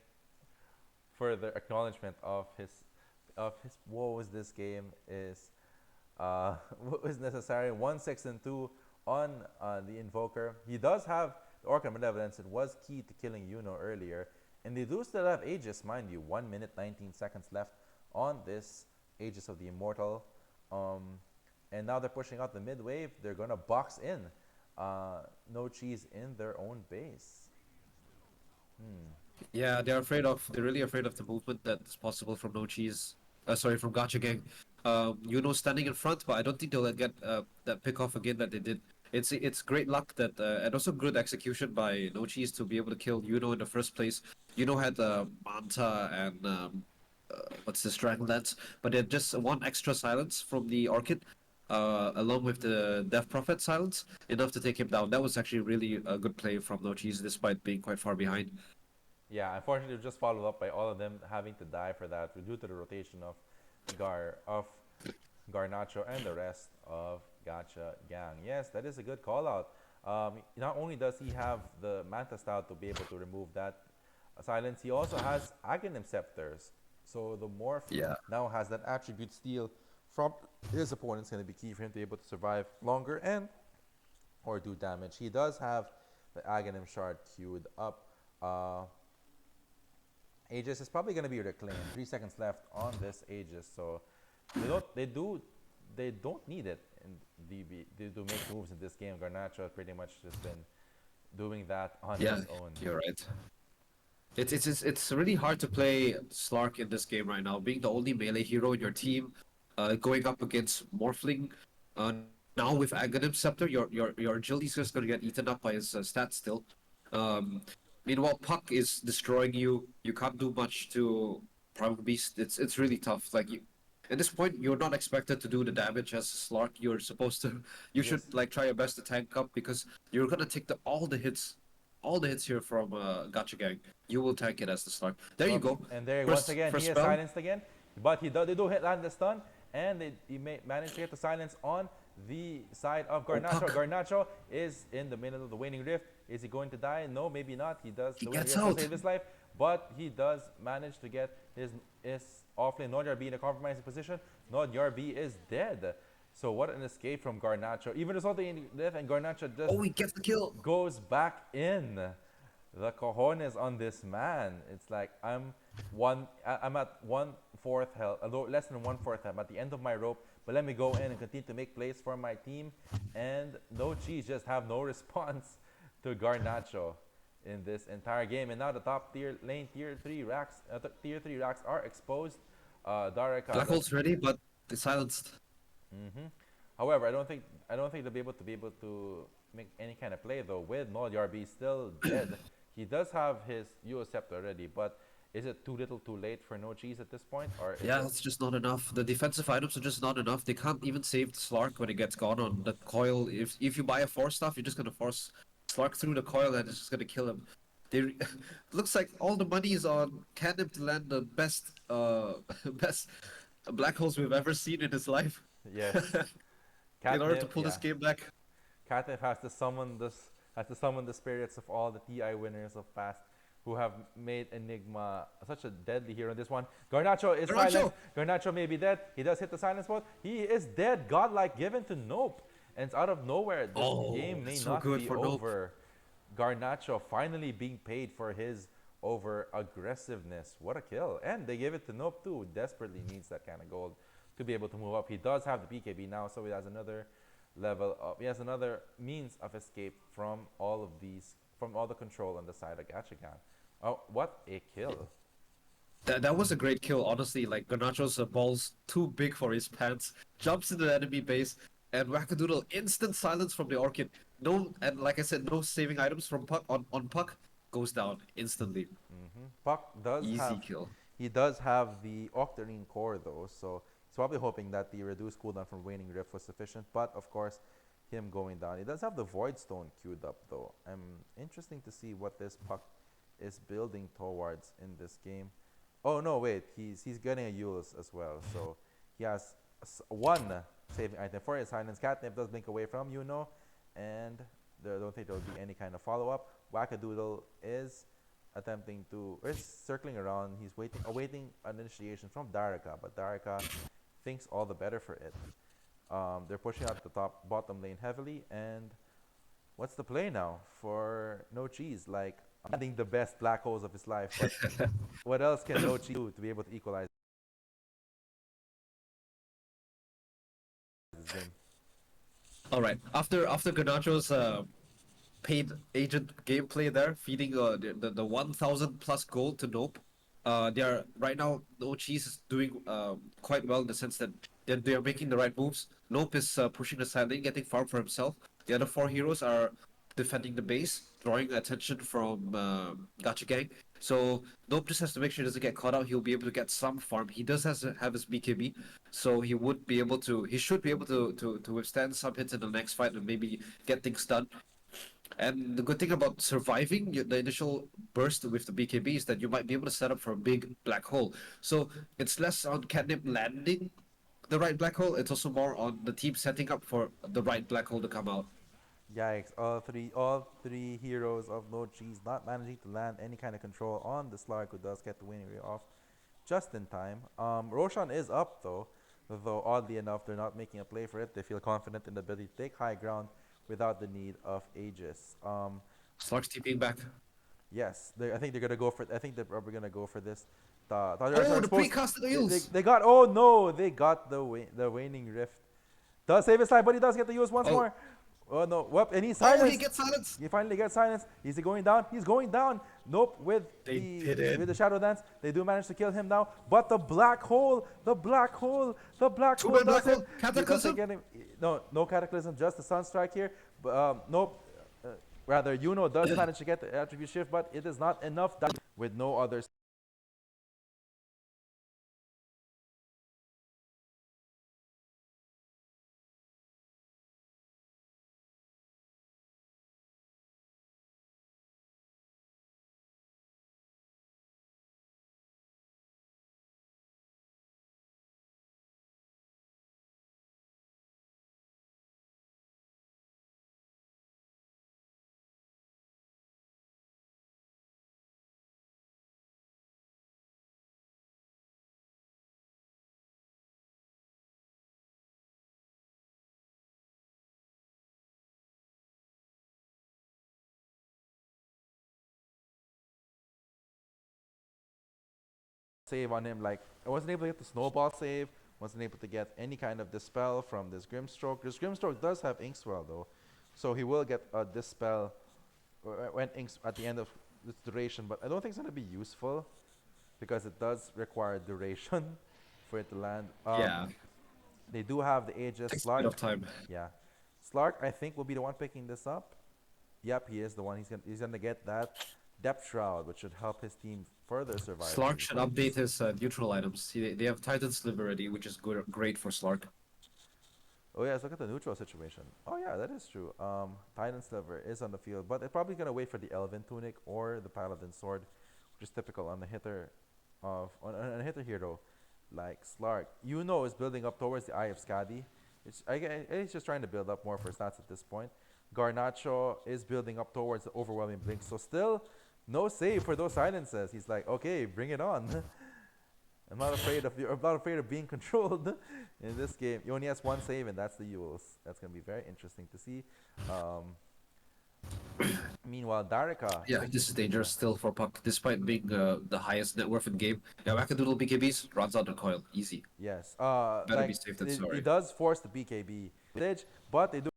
further acknowledgement of his woes this game is is necessary. 1 6 and 2 on the Invoker. He does have the Orc of Malevolence. It was key to killing Yuno earlier, and they do still have Aegis, mind you. 1 minute 19 seconds left on this Aegis of the Immortal. Um, and now they're pushing out the mid wave. They're gonna box in no cheese in their own base. Yeah, they're really afraid of the movement that's possible from No Cheese. Sorry, from Gacha Gang. Standing in front, but I don't think they'll get that pick off again that they did. It's great luck that and also good execution by No Cheese to be able to kill Yuno in the first place. Yuno had Manta and what's this Dragon Lance, but they had just one extra silence from the Orchid, along with the Death Prophet silence, enough to take him down. That was actually really a good play from No Cheese, despite being quite far behind. Yeah, unfortunately, just followed up by all of them having to die for that due to the rotation of Garnacho and the rest of Gacha Gang. Yes, that is a good call out. Not only does he have the Manta style to be able to remove that silence, he also has Aghanim Scepters. So the Morph Yeah. now has that attribute steal from his opponent's going to be key for him to be able to survive longer and or do damage. He does have the Aghanim Shard queued up. Aegis is probably going to be reclaimed. 3 seconds left on this Aegis, so they don't need it in DB. They do make moves in this game. Garnacho has pretty much just been doing that on Yeah, his own. you're right. It's really hard to play Slark in this game right now. Being the only melee hero in your team, going up against Morphling, uh, now with Aghanim Scepter, your agility is just gonna get eaten up by his stats still. Um, Meanwhile, Puck is destroying you. You can't do much to Primal Beast. It's really tough. Like you, at this point, you're not expected to do the damage as Slark. You're supposed to. You should Yes. like try your best to tank up because you're gonna take all the hits here from Gacha Gang. You will tank it as the Slark. There you Well, go. and there once First again he first is spell. silenced again, but they do hit land the stun, and he may manage to get the silence on the side of Oh, Garnacho. Puck. Garnacho is in the middle of the waning rift. Is he going to die? No, maybe not. He does He the waning gets rift to out. save his life, but he does manage to get his offlane Nodjar B in a compromising position. Nodjar B is dead. So what an escape from Garnacho. Even resulting in death, and Garnacho just Oh, he gets the kill. goes back in. The cojones on this man. It's like I'm at 1/4 health, although less than 1/4 health. I'm at the end of my rope, but let me go in and continue to make plays for my team. And no cheese just have no response to Garnacho in this entire game. And now the top tier lane tier 3 racks are exposed. Daraka Black does hole's ready, but it's silenced. However, I don't think they'll be able to make any kind of play though. With Nodyarby still dead, he does have his USEP already, but is it too little, too late for no cheese at this point, or is Yeah, it? it's just not enough. The defensive items are just not enough. They can't even save the Slark when it gets gone on the coil. If you buy a force stuff, you're just gonna force Slark through the coil and it's just gonna kill him. Looks like all the money is on Candim to land the best best black holes we've ever seen in his life. Yes, In order to Catnip. pull this Yeah, game back. Catnip has to summon the spirits of all the TI winners of past who have made Enigma such a deadly hero in this one. Garnacho is Garnacho! silenced. Garnacho may be dead. He does hit the silence mode. He is dead. Godlike given to Nope. And it's out of nowhere. This Oh, game may that's so not good be for Nope. over. Garnacho finally being paid for his over aggressiveness. What a kill. And they give it to Nope too. Desperately needs that kind of gold to be able to move up. He does have the BKB now, so he has another level up. He has another means of escape from all of these, from all the control on the side of Gachagan. Oh, what a kill. That was a great kill, honestly. Like Garnacho's ball's too big for his pants, jumps into the enemy base, and Wackadoodle instant silence from the Orchid. No, and like I said, no saving items from Puck on Puck goes down instantly. Puck does Easy have kill. he does have the Octarine core though, so he's probably hoping that the reduced cooldown from Waning Rift was sufficient. But of course, him going down. He does have the Void Stone queued up though. Interesting to see what this Puck is building towards in this game. Oh no, wait, he's getting a Eul's as well, so he has one saving item for his silence. Catnip does blink away from and there, I don't think there will be any kind of follow up. Wackadoodle is attempting to is circling around. He's awaiting an initiation from Darika, but Darika thinks all the better for it. They're pushing out the bottom lane heavily, and what's the play now for No Cheese? Like finding the best black holes of his life, but what else can No Cheese do to be able to equalize this game? All right. After Garnacho's paid agent gameplay there, feeding the 1,000 plus gold to Nope. They are right now. No Cheese is doing quite well in the sense that they are making the right moves. Nope is pushing the side lane, getting farm for himself. The other four heroes are defending the base, drawing attention from Gacha Gang. So Nope just has to make sure he doesn't get caught out. He'll be able to get some farm. He does has to have his BKB, so he would be able to. He should be able to withstand some hits in the next fight and maybe get things done. And the good thing about surviving the initial burst with the BKB is that you might be able to set up for a big black hole. So it's less on Catnip landing the right black hole, it's also more on the team setting up for the right black hole to come out. Yikes! All three heroes of No Cheese not managing to land any kind of control on the Slark, who does get the winning ray off just in time. Roshan is up though oddly enough they're not making a play for it. They feel confident in the ability to take high ground without the need of Aegis. Slark's TPing back. Yes, I think they're gonna go for. I think they're probably gonna go for this. They're Oh, the supposed. precast They, heals! they got. Oh no! They got the waning rift. Does save his life, but he does get the use once Oh, more. Oh no! Whoop! And he's oh, he silenced. gets silence! He finally gets silenced. Is he going down? He's going down. Nope. With They the did it. with the shadow dance, they do manage to kill him now. But the black hole, the black hole, the black hole Two-man black does it. hole, He doesn't cataclysm! get him. No, no cataclysm. Just the sunstrike here. But nope. Rather, does manage to get the attribute shift, but it is not enough damage with no other save on him. Like I wasn't able to get the snowball save, wasn't able to get any kind of dispel from this Grimstroke. This Grimstroke does have Inkswell though, so he will get a dispel when Inks at the end of its duration. But I don't think it's gonna be useful because it does require duration for it to land. Yeah, They do have the Aegis takes a bit Slark. of time. Yeah, Slark I think will be the one picking this up. Yep, he is the one. He's gonna get that depth shroud, which should help his team further survive Slark these should fights. update his neutral items. They have Titan Sliver already, which is good, great for Slark. Oh yeah, let's look at the neutral situation. Oh yeah, that is true. Titan Sliver is on the field, but they're probably gonna wait for the Elven Tunic or the Paladin Sword, which is typical on the hitter on a hitter hero like Slark. Is building up towards the Eye of Skadi. He's just trying to build up more for stats at this point. Garnacho is building up towards the overwhelming blink, so still no save for those silences. He's like, okay, bring it on. I'm not afraid of being controlled in this game. He only has one save, and that's the Yules. That's gonna be very interesting to see. Um, Meanwhile, Darika. Yeah, this is Yeah. dangerous still for Puck, despite being the highest net worth in game. Yeah, Wackadoodle BKBs runs out the coil, easy. Yes. Better be safe than It sorry. does force the BKB stage, but they do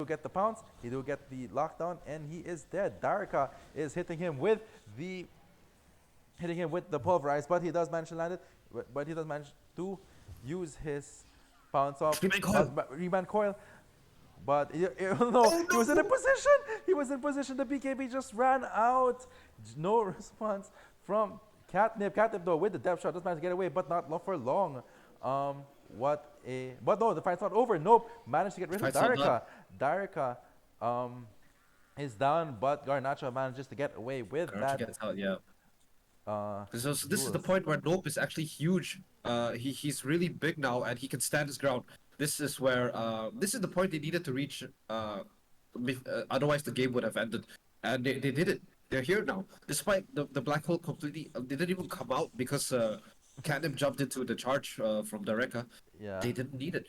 do get the pounce, he do get the lockdown, and he is dead. Darika is the hitting him with the pulverize, but he does manage to land it. But he does manage to use his pounce off, Rebound coil. but rebound coil. But no, Oh he was in a no! position. He was in position. The BKB just ran out. No response from Catnip. Catnip though with the depth shot does manage to get away, but not for long. But no, the fight's not over. Nope, managed to get rid of Fight's not done. Darika is down, but Garnacho manages to get away with Garage that gets out, yeah. So this is the duelist. point where Nope is actually huge. He's really big now and he can stand his ground. This is where this is the point they needed to reach. Otherwise the game would have ended, and they did it. They're here now, despite the black hole completely. They didn't even come out because Catnip jumped into the charge from Dareka. Yeah. They didn't need it,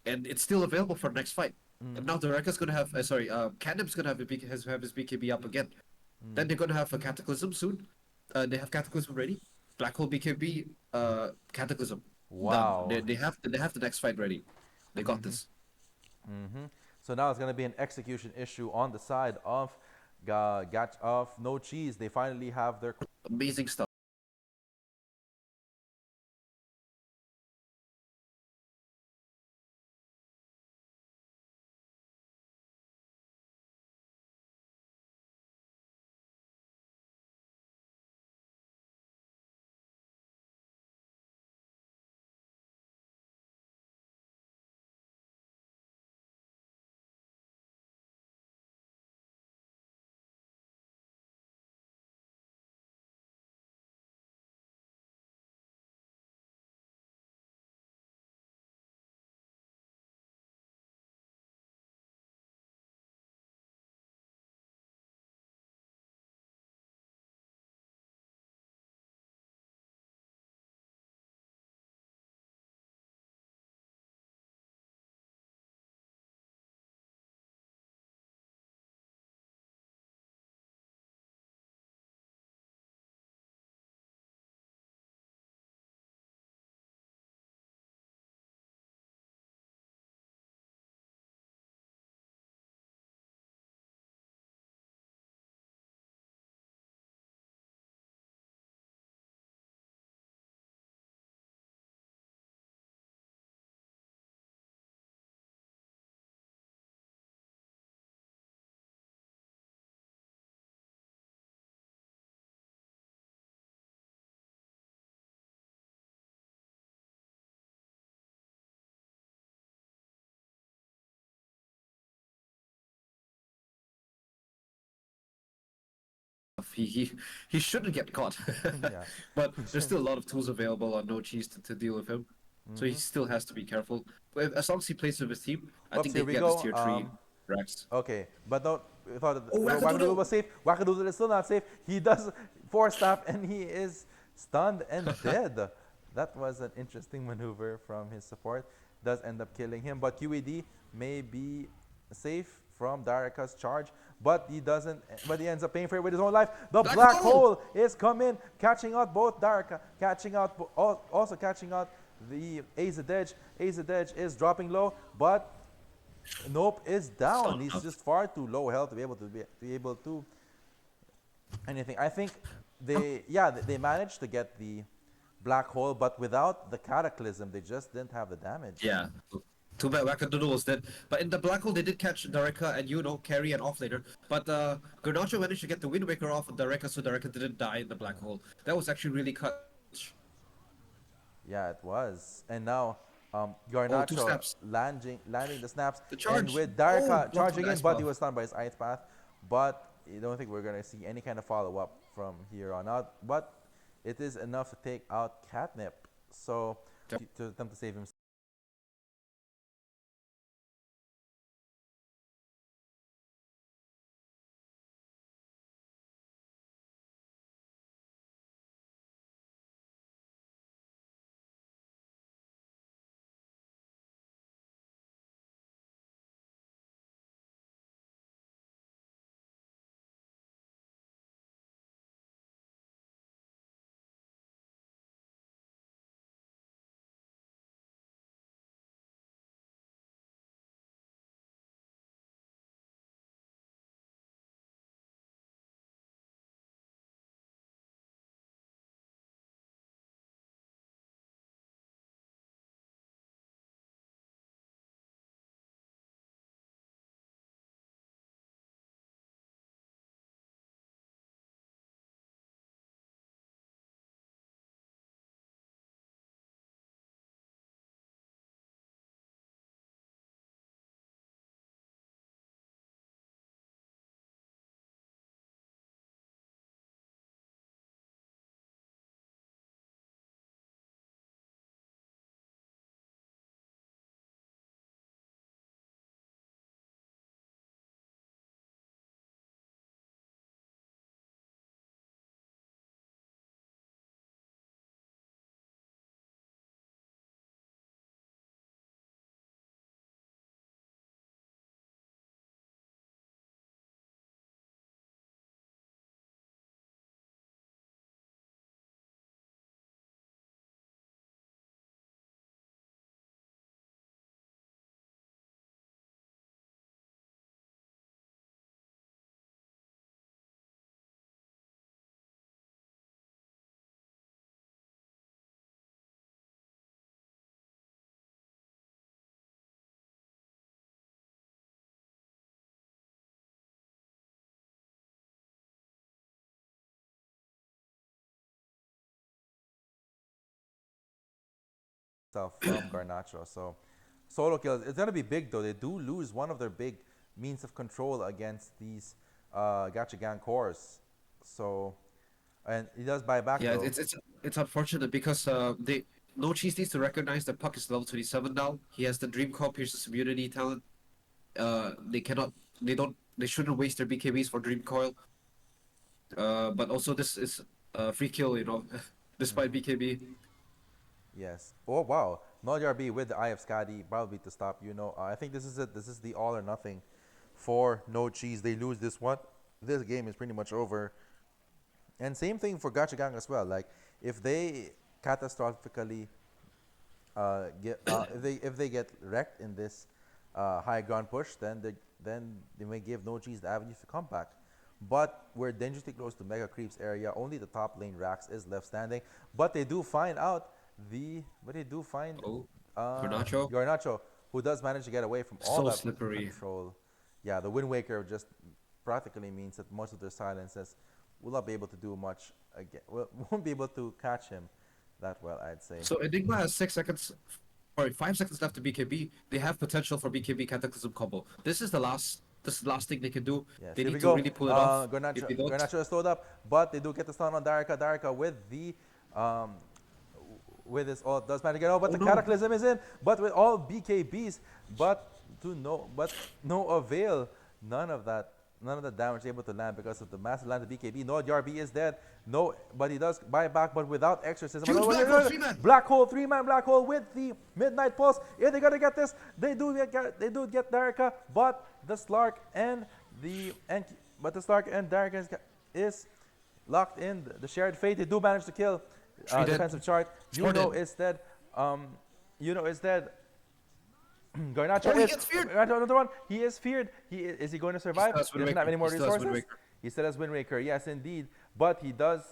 and it's still available for the next fight. And now Dareka's gonna have Catnip's gonna have his BKB up again. Then they're gonna have a Cataclysm soon. They have Cataclysm ready. Black Hole BKB, Cataclysm. Done. Wow. They have the next fight ready. They got this. So now it's going to be an execution issue on the side of No Cheese. They finally have their Amazing stuff. He he he shouldn't get caught. yeah. But there's still a lot of tools available on No Cheese to deal with him. So he still has to be careful. But as long as he plays with his team, I Oops, think they here can we get this go. tier 3 Rex. Okay, but no, we thought that Oh, Wackadoodle Wackadoodle! was safe. Wackadoodle is still not safe. He does force tap and he is stunned and dead. That was an interesting maneuver from his support. Does end up killing him, but QED may be safe from Darika's charge, but he doesn't. But he ends up paying for it with his own life. The Black black hole! hole is coming, catching out both Darika, catching out also catching out the Azadej. Azadej is dropping low, but Nope is Still down. He's enough. just far too low health to be able to anything. I think they managed to get the black hole, but without the cataclysm, they just didn't have the damage. Yeah. Too bad Wackadoodle was dead. But in the black hole, they did catch Dareka and carry and off later. But Garnacho managed to get the Wind Waker off of Dareka, so Dareka didn't die in the black hole. That was actually really clutch. Yeah, it was. And now Oh, two Garnacho snaps. landing the snaps, The and charge. with Oh, Darika blocked with charging the in, ice but he path. was stunned by his ice path. But I don't think we're gonna see any kind of follow up from here on out. But it is enough to take out Catnip. So to attempt to save him. itself from Garnacho. So solo kills. It's gonna be big though. They do lose one of their big means of control against these Gacha Gang cores. So and he does buy back Yeah, though. it's unfortunate because they No Cheese needs to recognize that Puck is level 27 now. He has the Dream Core Pierce's immunity talent. They cannot, they shouldn't waste their BKBs for Dream Coil. But also this is a free kill, despite Hmm. BKB. Yes. Oh wow. Not RB with the Eye of Skadi probably to stop. I think this is it. This is the all or nothing for No Cheese. They lose this one. This game is pretty much over. And same thing for Gacha Gang as well. Like if they catastrophically if they get wrecked in this high ground push, then they may give No Cheese the avenues to come back. But we're dangerously close to Mega Creeps area. Only the top lane Rax is left standing. But they do find out but they do find Oh, Garnacho, Garnacho, who does manage to get away from all so that slippery. control. Yeah, the Wind Waker just practically means that most of their silences will not be able to do much again. Won't be able to catch him that well, I'd say. So Enigma has 6 seconds, sorry, 5 seconds left to BKB. They have potential for BKB Cataclysm combo. This is the last thing they can do. Yes, They here we need to go. really pull it off. If Garnacho, they don't, Garnacho is slowed up, but they do get the stun on Darika. Darika um, with his all does manage to get out, but oh the no, Cataclysm is in. But with all BKBs, but no avail. None of that. None of the damage able to land because of the massive land of BKB. No, Yarby is dead. No, but he does buy back, but without exorcism. huge black hole 3-man. Black hole, 3-man black hole with the midnight pulse. If they gotta get this, they do get Darika, but the Slark and Darika is locked in. The shared fate. They do manage to kill Tree dead. defensive chart. Shorted. Is dead. Is dead. Garnacho Oh, he is gets feared. Garnacho another one. He is feared. Is he going to survive? has He Wind doesn't have Waker. any more He still has Wind resources. Waker. He still has Wind Waker. Yes, indeed. But he does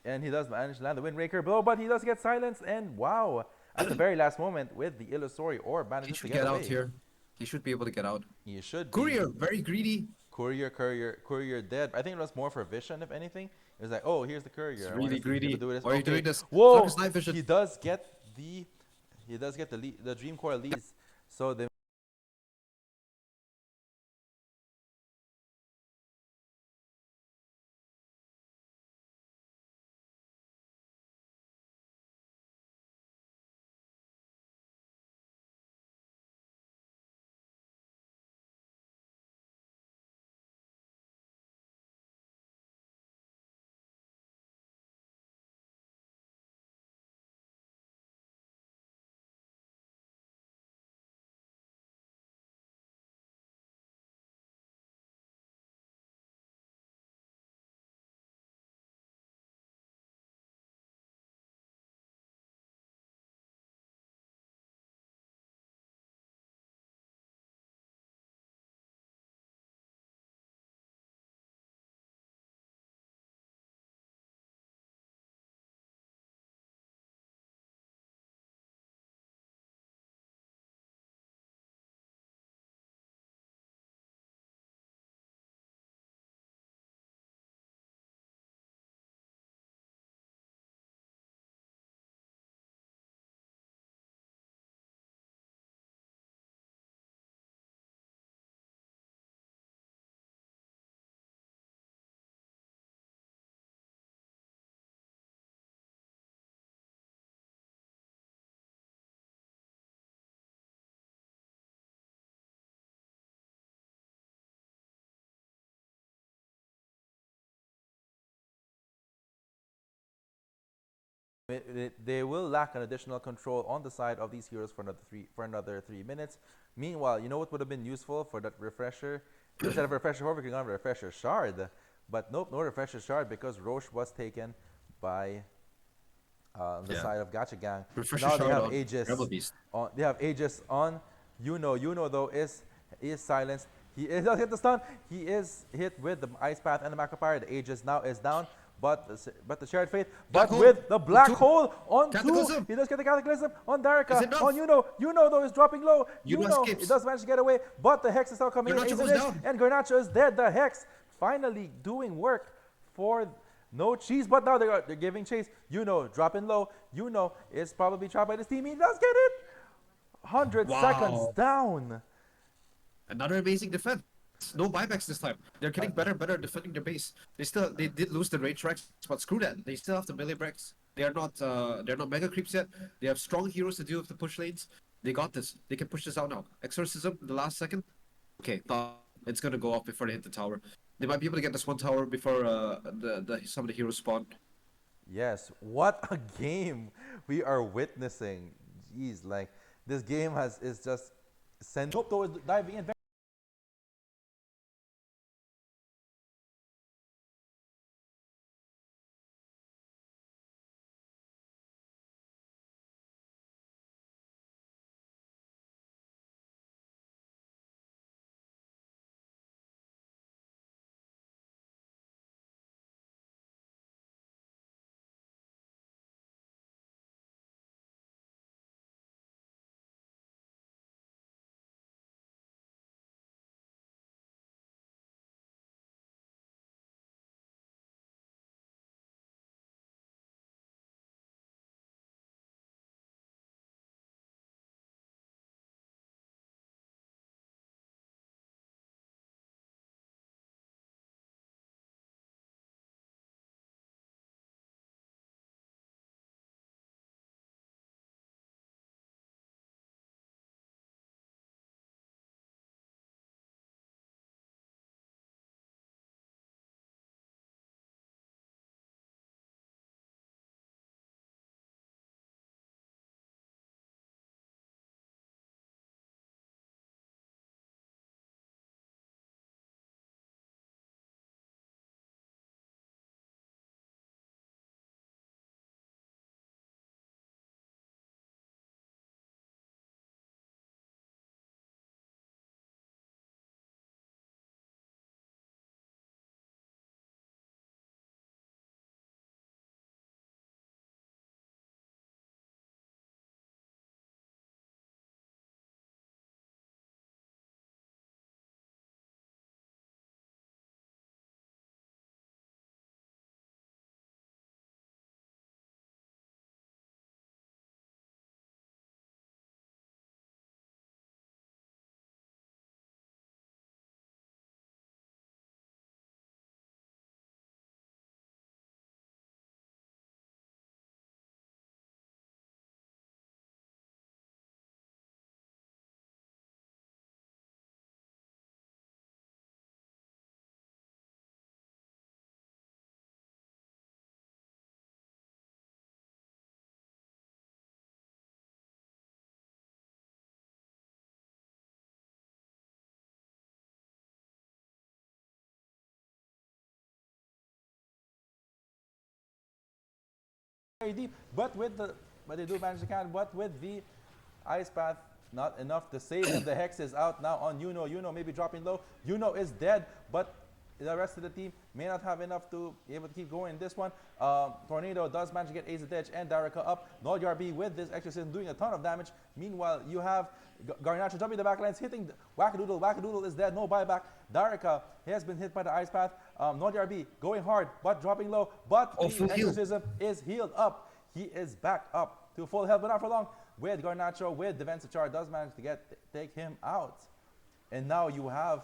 manage to land the Wind Waker blow. But he does get silenced. And wow, at the very last moment with the Illusory Orb He manages to should get get away. out here. He should be able to get out. He should be. Courier, very greedy. Courier dead. I think it was more for vision, if anything. It was like, oh, here's the courier. He's I really wonder if he's able greedy. to do this. Why are you Okay. doing this? Whoa! Focus night vision. He does get the Dream Core leads. So they they will lack an additional control on the side of these heroes for another 3 minutes. Meanwhile, you know what would have been useful for that refresher? Instead of refresher Horror, we can have refresher shard. But nope, no refresher shard because Roche was taken by on the Yeah. side of Gacha Gang. Refresher Now they shard have on Aegis Rebel Beast. on. They have Aegis on. Yuno though is silenced. He does hit the stun. He is hit with the Ice Path and the Macropyre. The Aegis now is down. But the shared fate. Black But hole. with the black Two. hole on two, Cataclysm. he does get the Cataclysm on Is Darika. it enough? On Yuno though is dropping low. Yuno Yuno escapes. it does manage to get away, but the Hex is now coming Garnacho in. goes down. And Garnacho is dead. The Hex finally doing work for No cheese, but now they're giving chase. Dropping low. Is probably trapped by this team. He does get it. 100 seconds Wow. down. Another amazing defense. No buybacks this time. They're getting better and better at defending their base. They did lose the range tracks, but screw that. They still have the melee breaks. They're not mega creeps yet. They have strong heroes to deal with the push lanes. They got this. They can push this out now. Exorcism, the last second. Okay, it's gonna go off before they hit the tower. They might be able to get this one tower before some of the heroes spawn. Yes, what a game we are witnessing. Jeez, like this game is just sent. Hope though is diving in. Very deep, but they do manage to count. But with the ice path, not enough to save him. The hex is out now on maybe dropping low. Is dead, but the rest of the team may not have enough to be able to keep going in this one. Tornado does manage to get Ace Edge and Darika up. NoDRB with this exorcism doing a ton of damage. Meanwhile, you have Garnacho jumping the backlines, hitting Wackadoodle. Wackadoodle is dead, no buyback. Darika has been hit by the ice path. NoDRB going hard, but dropping low. But the exorcism is healed up. He is back up to full health, but not for long. With Garnacho, with defensive charge, does manage to take him out. And now you have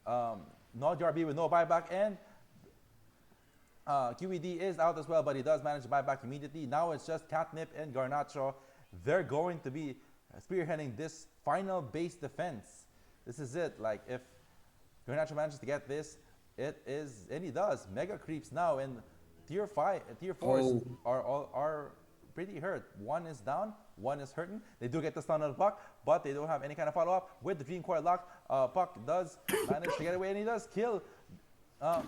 NoDRB with no buyback, and QED is out as well, but he does manage to buy back immediately. Now it's just Catnip and Garnacho. They're going to be spearheading this final base defense. This is it. Like, if Garnacho manages to get this, it is, and he does. Mega creeps now, and tier 4s are pretty hurt. One is down, one is hurting. They do get the stun on the Puck, but they don't have any kind of follow-up. With the Dream Core lock, Puck does manage to get away, and he does kill.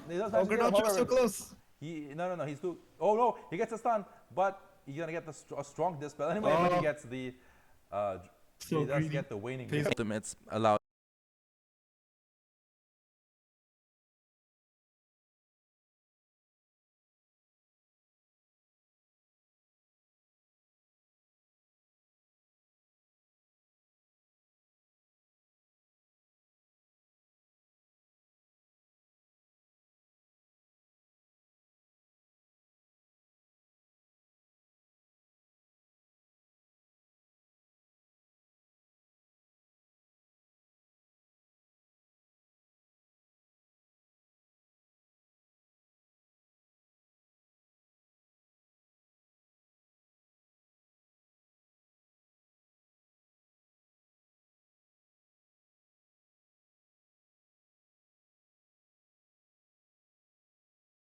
He does manage to kill. Garnacho's so close. No, he's too. Oh no, he gets a stun, but he's gonna get a strong dispel anyway. But he gets the. He does get the waning. Ultimates allowed.